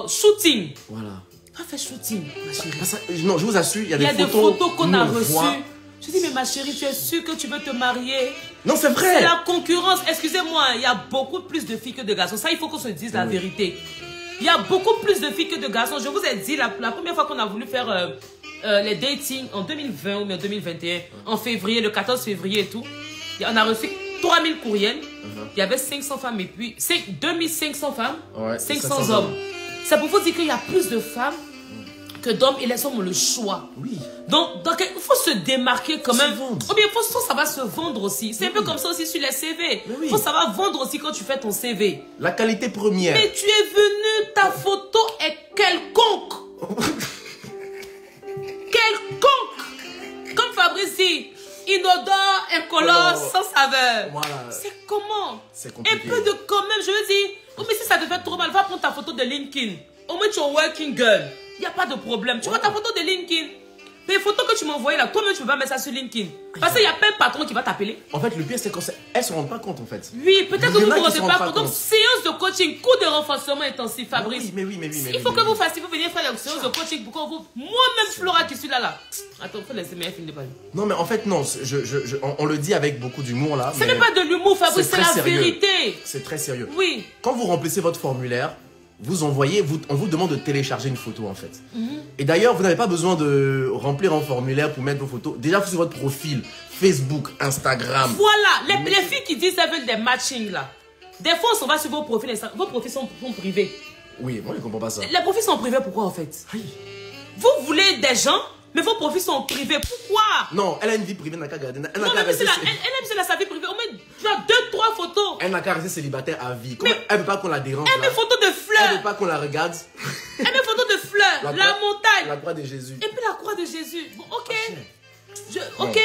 Speaker 2: shooting.
Speaker 1: Voilà.
Speaker 2: Va faire shooting, ma chérie.
Speaker 1: Non, je vous assure, il y a
Speaker 2: des photos qu'on a reçues.
Speaker 1: Voit.
Speaker 2: Je dis, mais ma chérie, tu es sûre que tu veux te marier?
Speaker 1: Non, c'est vrai.
Speaker 2: C'est la concurrence. Excusez-moi, il y a beaucoup plus de filles que de garçons. Ça, il faut qu'on se dise la vérité. Il y a beaucoup plus de filles que de garçons. Je vous ai dit, la première fois qu'on a voulu faire les datings en 2020 ou bien 2021, en février, le 14 février et tout, on a reçu 3000 courriels. Il y avait 500 femmes et puis 2500 femmes, 500 hommes. C'est pour vous dire qu'il y a plus de femmes que d'hommes et les hommes ont le choix.
Speaker 1: Oui.
Speaker 2: Donc il faut se démarquer quand même.
Speaker 1: Vendre.
Speaker 2: Ou bien il faut savoir se vendre aussi. C'est un peu comme ça aussi sur les CV. Il faut savoir vendre aussi quand tu fais ton CV.
Speaker 1: La qualité première.
Speaker 2: Mais tu es venu, ta photo est quelconque. Quelconque. Comme Fabrice dit, inodore, incolore, sans saveur.
Speaker 1: Voilà.
Speaker 2: C'est comment?
Speaker 1: C'est compliqué.
Speaker 2: Un peu de quand même, je veux dire. Oh, mais si ça te fait trop mal, va prendre ta photo de LinkedIn. Au moins tu es working girl. Il n'y a pas de problème. Tu vois ta photo de LinkedIn. Mais les photos que tu m'as envoyées là, toi-même tu peux pas mettre ça sur LinkedIn. Parce qu'il n'y a pas un patron qui va t'appeler.
Speaker 1: En fait, le pire c'est qu'elles ne se rendent pas compte en fait.
Speaker 2: Oui, peut-être que vous ne vous rendez pas compte. Donc, séance de coaching, cours de renforcement intensif, Fabrice.
Speaker 1: Mais oui.
Speaker 2: Il faut que vous fassiez, vous veniez faire des séances de coaching pour que vous. Moi-même, Flora qui suis là. Attends, il faut laisser mes films de parler.
Speaker 1: Non, mais en fait, non, on le dit avec beaucoup d'humour là.
Speaker 2: Ce n'est pas de l'humour, Fabrice, c'est la vérité.
Speaker 1: C'est très sérieux.
Speaker 2: Oui.
Speaker 1: Quand vous remplissez votre formulaire, vous envoyez, on vous demande de télécharger une photo en fait. Et d'ailleurs, vous n'avez pas besoin de remplir un formulaire pour mettre vos photos. Déjà, sur votre profil, Facebook, Instagram.
Speaker 2: Voilà, les filles qui disent qu'elles veulent des matchings là. Des fois, on s'en va sur vos profils, vos profils sont privés.
Speaker 1: Oui, moi je ne comprends pas ça.
Speaker 2: Les profils sont privés, pourquoi en fait?
Speaker 1: Aïe.
Speaker 2: Vous voulez des gens, mais vos profils sont privés, pourquoi?
Speaker 1: Non, elle a une vie privée, elle n'a qu'à garder. Elle
Speaker 2: non, mais elle aime sa vie privée, on met 2-3 photos.
Speaker 1: Elle n'a qu'à rester célibataire à vie. Elle ne veut pas qu'on la dérange.
Speaker 2: Elle met photos de fleurs.
Speaker 1: Elle ne veut pas qu'on la regarde.
Speaker 2: Elle met photos de fleurs, la montagne.
Speaker 1: La croix de Jésus.
Speaker 2: Et puis la croix de Jésus. Bon, ok. Ok,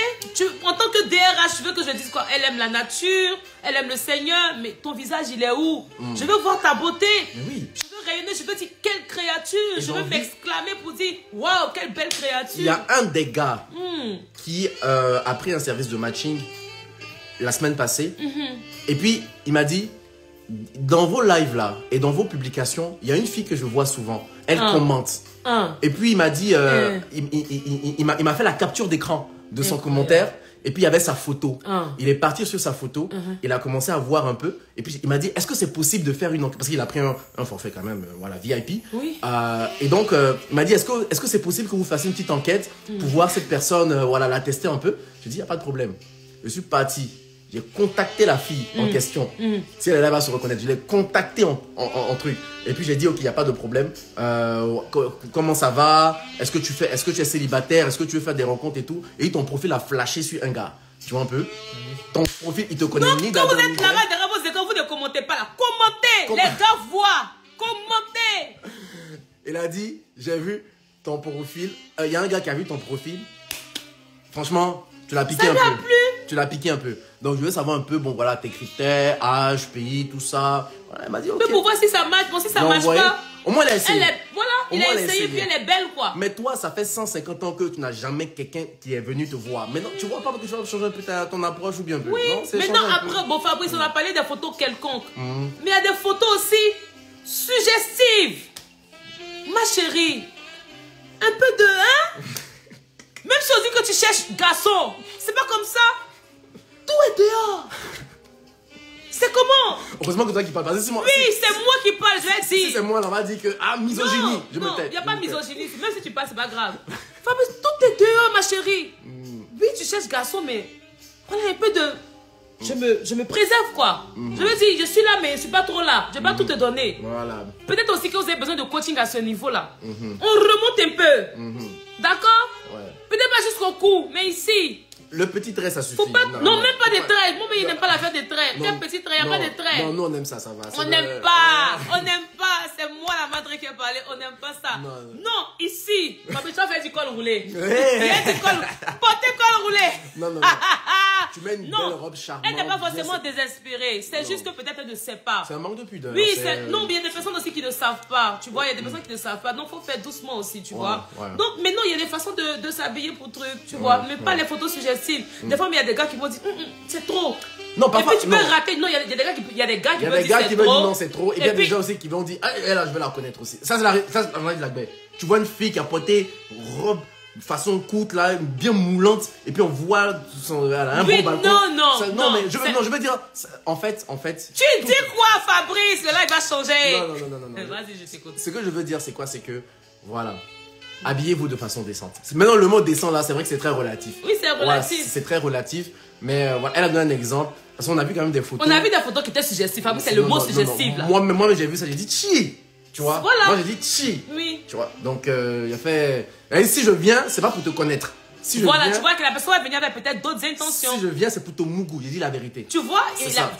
Speaker 2: en tant que DRH, tu veux que je dise quoi? Elle aime la nature, elle aime le Seigneur, mais ton visage, il est où? Je veux voir ta beauté.
Speaker 1: Mais oui.
Speaker 2: Je veux rayonner, je veux dire quelle créature. Je veux m'exclamer pour dire waouh, quelle belle créature.
Speaker 1: Il y a un des gars qui a pris un service de matching la semaine passée. Et puis, il m'a dit, dans vos lives là et dans vos publications, il y a une fille que je vois souvent. Elle commente. Et puis il m'a dit, il m'a fait la capture d'écran de son commentaire. Et puis il y avait sa photo. Il est parti sur sa photo. Il a commencé à voir un peu. Et puis il m'a dit, est-ce que c'est possible de faire une enquête? Parce qu'il a pris un forfait quand même, voilà, VIP.
Speaker 2: Oui.
Speaker 1: Et donc il m'a dit, est-ce que c'est possible que vous fassiez une petite enquête pour voir cette personne, voilà, la tester un peu? Je dis, il n'y a pas de problème. Je suis parti. J'ai contacté la fille en question. Si elle est là, elle va se reconnaître. Je l'ai contactée en truc. Et puis j'ai dit, ok, il n'y a pas de problème. Comment ça va? Est-ce que tu es célibataire? Est-ce que tu veux faire des rencontres et tout? Et ton profil a flashé sur un gars. Tu vois un peu? Ton profil, il te connaît ni
Speaker 2: d'Adam. Quand vous êtes là-bas, derrière vos écrans, vous ne commentez pas là. Commentez! Les gars voient. commenter.
Speaker 1: Il a dit, j'ai vu ton profil. Il y a un gars qui a vu ton profil. Franchement, tu l'as piqué un peu. Ça lui a plu. Tu l'as piqué un peu. Donc, je veux savoir un peu, bon, voilà, tes critères, âge, pays, tout ça. Voilà, elle m'a dit, ok.
Speaker 2: Mais pour voir si ça marche. Bon, si ça marche pas.
Speaker 1: Au moins, elle a essayé.
Speaker 2: Voilà, il a essayé, puis elle est belle, quoi.
Speaker 1: Mais toi, ça fait 150 ans que tu n'as jamais quelqu'un qui est venu te voir. Maintenant, tu vois pas que tu vas changer un peu ton approche ou bien peu.
Speaker 2: Oui, maintenant, après, bon, Fabrice, on a parlé des photos quelconques. Mais il y a des photos aussi suggestives. Ma chérie, un peu de, hein? Même si on dit que tu cherches garçon, c'est pas comme ça. Tout est dehors. C'est comment?
Speaker 1: Heureusement que toi qui parles.
Speaker 2: Oui, c'est moi qui parle, je vais dire.
Speaker 1: Si c'est moi, on va dire que, misogynie.
Speaker 2: Non, il n'y a pas misogynie. Même si tu parles, c'est pas grave. Fabrice, tout est dehors, ma chérie. Oui, tu cherches garçon, mais voilà un peu de... Je me préserve, quoi. Je veux dire, je suis là, mais je ne suis pas trop là. Je ne vais pas tout te donner.
Speaker 1: Voilà.
Speaker 2: Peut-être aussi que vous avez besoin de coaching à ce niveau-là. On remonte un peu. D'accord? Peut-être pas jusqu'au cou, mais ici...
Speaker 1: Le petit trait, ça suffit.
Speaker 2: Non, même pas des traits. Moi, mais il n'aime pas la faire des traits. Quel petit trait, il n'y a pas de traits.
Speaker 1: Non, nous, on aime ça, ça va.
Speaker 2: On n'aime pas. On n'aime pas. C'est moi la madre qui a parlé. On n'aime pas ça. Non, ici. Tu vas faire du col roulé. Portez col roulé.
Speaker 1: Non. Tu mets une belle robe charmante.
Speaker 2: Elle n'est pas forcément désespérée. C'est juste que peut-être elle ne sait pas.
Speaker 1: C'est un manque de pudeur.
Speaker 2: Oui, non, mais il y a des personnes aussi qui ne savent pas. Tu vois, il y a des personnes qui ne savent pas. Donc, il faut faire doucement aussi, tu vois. Donc, maintenant, il y a des façons de s'habiller pour trucs, tu vois. Mais pas les photos suggestives. Des fois, il y a des gars qui vont dire, c'est trop.
Speaker 1: Non, parfois,
Speaker 2: et puis tu peux rater. Non, il y a des gars qui veulent dire c'est trop.
Speaker 1: Non, c'est trop. Et il y a des gens aussi qui vont dire, là, je vais la reconnaître aussi. Ça, c'est la blague. Tu vois une fille qui a porté robe de façon courte, là, bien moulante, et puis on voit un bon balcon. Non, mais je veux dire, en fait.
Speaker 2: Tu dis quoi, Fabrice? Là, il va changer.
Speaker 1: Non.
Speaker 2: Vas-y, je t'écoute.
Speaker 1: Ce que je veux dire, c'est quoi? C'est que, voilà. Habillez-vous de façon décente. Maintenant, le mot décent, là, c'est vrai que c'est très relatif.
Speaker 2: Oui, c'est relatif.
Speaker 1: Voilà, c'est très relatif. Mais voilà, elle a donné un exemple. Parce qu'on a vu quand même des photos.
Speaker 2: On a vu des photos qui étaient suggestives. C'est le mot suggestif, là.
Speaker 1: Moi, j'ai vu ça, j'ai dit chi. Tu vois?
Speaker 2: Voilà.
Speaker 1: Moi, j'ai dit chi.
Speaker 2: Oui.
Speaker 1: Tu vois? Donc, il a fait. Et si je viens, c'est pas pour te connaître. Si
Speaker 2: tu vois que la personne va venir avec peut-être d'autres intentions.
Speaker 1: Si je viens, c'est pour ton mougou. J'ai dit la vérité.
Speaker 2: Tu vois?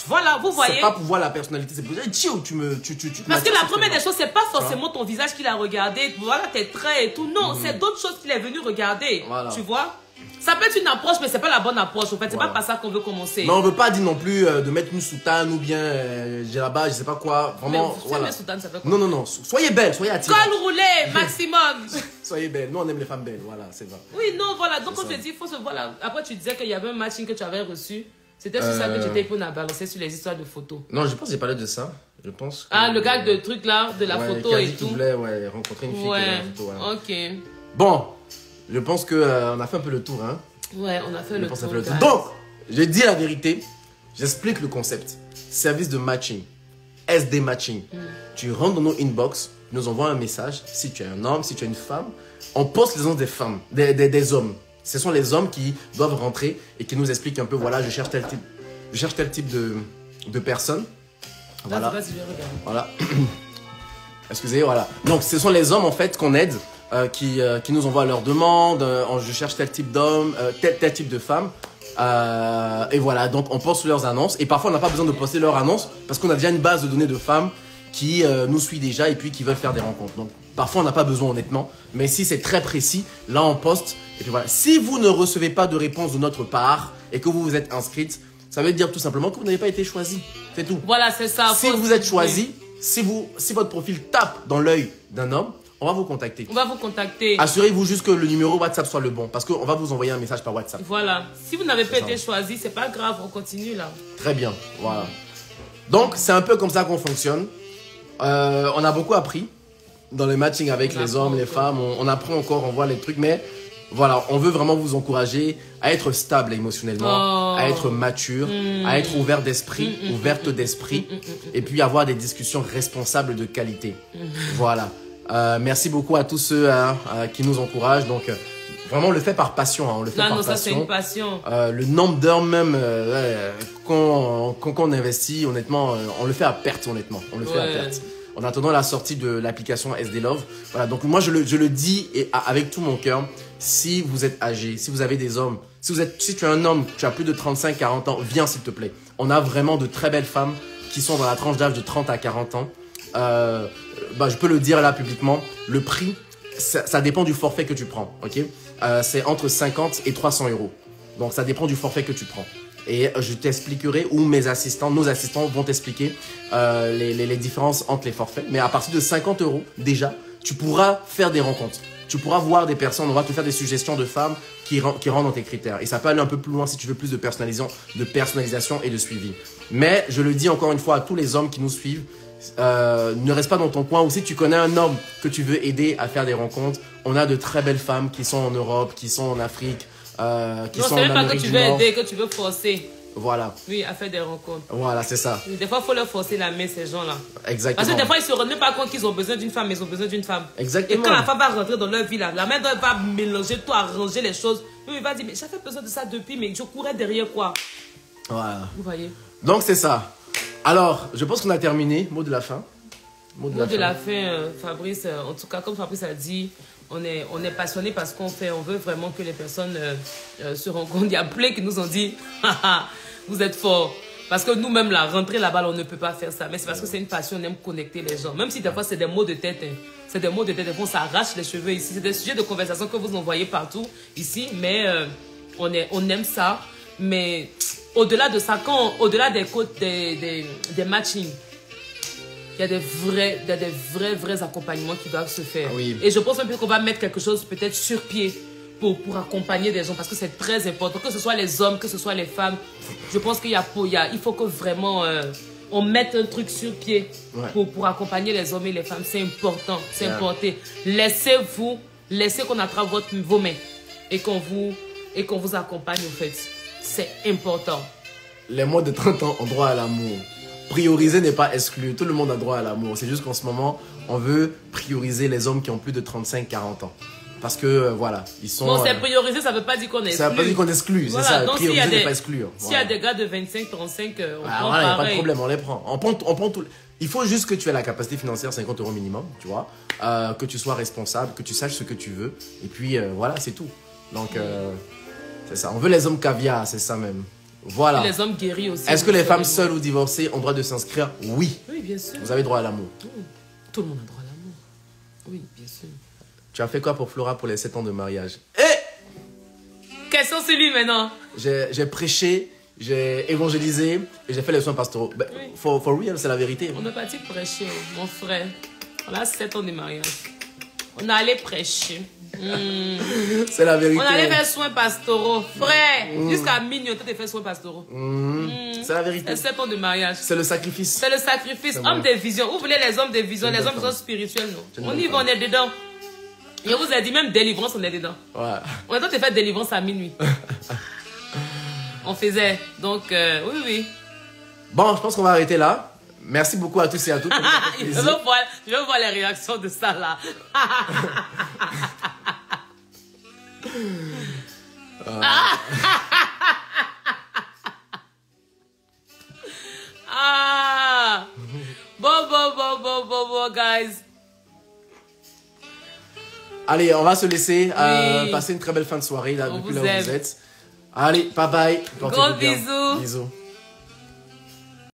Speaker 2: Voilà, vous voyez.
Speaker 1: C'est pas pour voir la personnalité. C'est pour dire, chi, ou tu
Speaker 2: parce que la première des choses, c'est pas forcément ton visage qu'il a regardé. Voilà, tes traits et tout. Non, c'est d'autres choses qu'il est venu regarder. Voilà. Tu vois? Ça peut être une approche, mais c'est pas la bonne approche. En fait, c'est pas par ça qu'on veut commencer.
Speaker 1: Mais on veut pas dire non plus de mettre une soutane ou bien j'ai là-bas, je sais pas quoi. Vraiment, voilà.
Speaker 2: Soutane, ça fait quoi?
Speaker 1: Non. Soyez belle, soyez attirante.
Speaker 2: Col roulé, maximum.
Speaker 1: Soyez belle. Nous, on aime les femmes belles. Voilà, c'est vrai.
Speaker 2: Oui, non, voilà. Donc, on te dit, il faut se voir. Après, tu disais qu'il y avait un matching que tu avais reçu. C'était sur ça que tu étais pour balancer sur les histoires de photos.
Speaker 1: Non, je pense que j'ai parlé de ça. Je pense.
Speaker 2: Le gars de truc là, de la photo et tout.
Speaker 1: Qui voulait rencontrer une fille qui avait la photo. Voilà.
Speaker 2: Ok.
Speaker 1: Bon, je pense qu'on a fait un peu le tour, hein.
Speaker 2: Ouais, on a fait le tour.
Speaker 1: Donc, je dis la vérité, j'explique le concept. Service de matching, SD matching. Tu rentres dans nos inbox, tu nous envoies un message. Si tu es un homme, si tu es une femme, on poste les noms des femmes, des hommes. Ce sont les hommes qui doivent rentrer et qui nous expliquent un peu, voilà, je cherche tel type de personne. Voilà.
Speaker 2: Vas-y, je vais regarder.
Speaker 1: Voilà. Excusez, voilà. Donc, ce sont les hommes, en fait, qu'on aide. Qui nous envoient leurs demandes, je cherche tel type d'homme, tel type de femme. Et voilà, donc on poste leurs annonces. Et parfois, on n'a pas besoin de poster leurs annonces parce qu'on a déjà une base de données de femmes qui nous suit déjà et puis qui veulent faire des rencontres. Donc, parfois, on n'a pas besoin, honnêtement. Mais si c'est très précis, là, on poste. Et puis voilà. Si vous ne recevez pas de réponse de notre part et que vous vous êtes inscrite, ça veut dire tout simplement que vous n'avez pas été choisi. C'est tout.
Speaker 2: Voilà, c'est ça.
Speaker 1: Si vous êtes choisi, si votre profil tape dans l'œil d'un homme, on va vous contacter.
Speaker 2: On va vous contacter.
Speaker 1: Assurez-vous juste que le numéro WhatsApp soit le bon. Parce qu'on va vous envoyer un message par WhatsApp.
Speaker 2: Voilà. Si vous n'avez pas été choisi, c'est pas grave. On continue là.
Speaker 1: Très bien. Voilà. Donc, c'est un peu comme ça qu'on fonctionne. On a beaucoup appris dans les matchings avec les hommes, les femmes. On apprend encore, on voit les trucs. Mais voilà, on veut vraiment vous encourager à être stable émotionnellement, à être mature, à être ouvert d'esprit, ouverte d'esprit. Et puis avoir des discussions responsables de qualité. Voilà. Merci beaucoup à tous ceux qui nous encouragent. Donc, vraiment, on le fait par passion. On le fait par passion.
Speaker 2: Ça, c'est une passion.
Speaker 1: Le nombre d'heures même qu'on investit, honnêtement, on le fait à perte, honnêtement. On le fait à perte. En attendant la sortie de l'application SD Love. Voilà, donc moi, je le dis avec tout mon cœur. Si vous êtes âgé, si vous avez des hommes, si tu es un homme, tu as plus de 35-40 ans, viens s'il te plaît. On a vraiment de très belles femmes qui sont dans la tranche d'âge de 30 à 40 ans. je peux le dire là publiquement, le prix, ça dépend du forfait que tu prends, ok? C'est entre 50 et 300 €. Donc, ça dépend du forfait que tu prends. Et je t'expliquerai, ou nos assistants vont t'expliquer les différences entre les forfaits. Mais à partir de 50 € déjà, tu pourras faire des rencontres. Tu pourras voir des personnes, on va te faire des suggestions de femmes qui rentrent dans tes critères. Et ça peut aller un peu plus loin si tu veux plus de personnalisation et de suivi. Mais je le dis encore une fois à tous les hommes qui nous suivent, ne reste pas dans ton coin. Ou si tu connais un homme que tu veux aider à faire des rencontres, on a de très belles femmes qui sont en Europe, qui sont en Afrique, qui sont en Amérique du Nord. Non, c'est même pas que tu veux aider,
Speaker 2: que tu veux forcer.
Speaker 1: Voilà.
Speaker 2: Oui, à faire des rencontres.
Speaker 1: Voilà, c'est ça.
Speaker 2: Des fois, il faut leur forcer la main, ces gens-là.
Speaker 1: Exactement.
Speaker 2: Parce que des fois, ils ne se rendent même pas compte qu'ils ont besoin d'une femme, mais ils ont besoin d'une femme.
Speaker 1: Exactement.
Speaker 2: Et quand la femme va rentrer dans leur vie, là, la main va mélanger tout, arranger les choses. Lui, il va dire, mais j'avais besoin de ça depuis, mais je courais derrière quoi?
Speaker 1: Voilà.
Speaker 2: Vous voyez?
Speaker 1: Donc, c'est ça. Alors, je pense qu'on a terminé. Mot de la fin.
Speaker 2: Mot de la fin, Fabrice. En tout cas, comme Fabrice a dit, on est passionné parce qu'on veut vraiment que les personnes se rencontrent. Il y a plein qui nous ont dit, vous êtes forts. Parce que nous-mêmes, là, rentrer là-bas, on ne peut pas faire ça. Mais c'est parce que c'est une passion, on aime connecter les gens. Même si des fois, c'est des mots de tête. Hein. C'est des mots de tête. Des fois, on s'arrache les cheveux ici. C'est des sujets de conversation que vous envoyez partout ici. Mais on aime ça. Mais au-delà de ça, au-delà des matchings, il y a des vrais accompagnements qui doivent se faire.
Speaker 1: Oui.
Speaker 2: Et je pense un peu qu'on va mettre quelque chose peut-être sur pied pour accompagner des gens parce que c'est très important. Que ce soit les hommes, que ce soit les femmes. Je pense qu'il faut que vraiment on mette un truc sur pied pour accompagner les hommes et les femmes. C'est important. C'est important. Laissez qu'on attrape vos mains et qu'on vous accompagne en fait. C'est important.
Speaker 1: Les moins de 30 ans ont droit à l'amour. Prioriser n'est pas exclu. Tout le monde a droit à l'amour. C'est juste qu'en ce moment, on veut prioriser les hommes qui ont plus de 35-40 ans. Parce que, voilà, ils sont...
Speaker 2: Bon, c'est prioriser, ça ne veut pas dire qu'on exclut.
Speaker 1: Ça ne veut pas dire qu'on exclut,
Speaker 2: voilà,
Speaker 1: c'est ça.
Speaker 2: Donc,
Speaker 1: prioriser n'est pas exclure.
Speaker 2: S'il y a des gars de 25-35, on prend
Speaker 1: voilà, il n'y a pas de
Speaker 2: pareil.
Speaker 1: problème, on les prend. On prend tout. Il faut juste que tu aies la capacité financière, 50 € minimum, tu vois. Que tu sois responsable, que tu saches ce que tu veux. Et puis, voilà, c'est tout. Donc, c'est ça. On veut les hommes caviar, c'est ça même. Voilà.
Speaker 2: Et les hommes guéris aussi.
Speaker 1: Est-ce que les femmes seules ou divorcées ont droit de s'inscrire? Oui.
Speaker 2: Oui, bien sûr.
Speaker 1: Vous avez droit à l'amour.
Speaker 2: Tout le monde a droit à l'amour. Oui, bien sûr.
Speaker 1: Tu as fait quoi pour Flora pour les 7 ans de mariage?
Speaker 2: Question sur lui maintenant.
Speaker 1: J'ai prêché, j'ai évangélisé et j'ai fait les soins pastoraux. Ben,
Speaker 2: Oui.
Speaker 1: for real, c'est la vérité.
Speaker 2: On n'a pas dit prêcher, mon frère. On a 7 ans de mariage. On allait prêcher.
Speaker 1: C'est la vérité.
Speaker 2: On allait faire soins pastoraux. Frère, jusqu'à minuit, on t'a fait soins pastoraux.
Speaker 1: C'est la vérité.
Speaker 2: C'est 7 ans de mariage.
Speaker 1: C'est le sacrifice.
Speaker 2: C'est le sacrifice. Homme de vision. Vous voulez les hommes de vision, les hommes qui sont spirituels, non? On y va, on est dedans. Je vous ai dit, même délivrance, on est dedans.
Speaker 1: Ouais.
Speaker 2: On a fait délivrance à minuit. On faisait. Donc, oui.
Speaker 1: Bon, je pense qu'on va arrêter là. Merci beaucoup à tous et à toutes.
Speaker 2: Je veux voir les réactions de ça là. Bon, guys.
Speaker 1: Allez, on va se laisser. Passer une très belle fin de soirée là, depuis là où vous êtes. Allez, bye bye.
Speaker 2: Gros bisous.
Speaker 1: Bisous.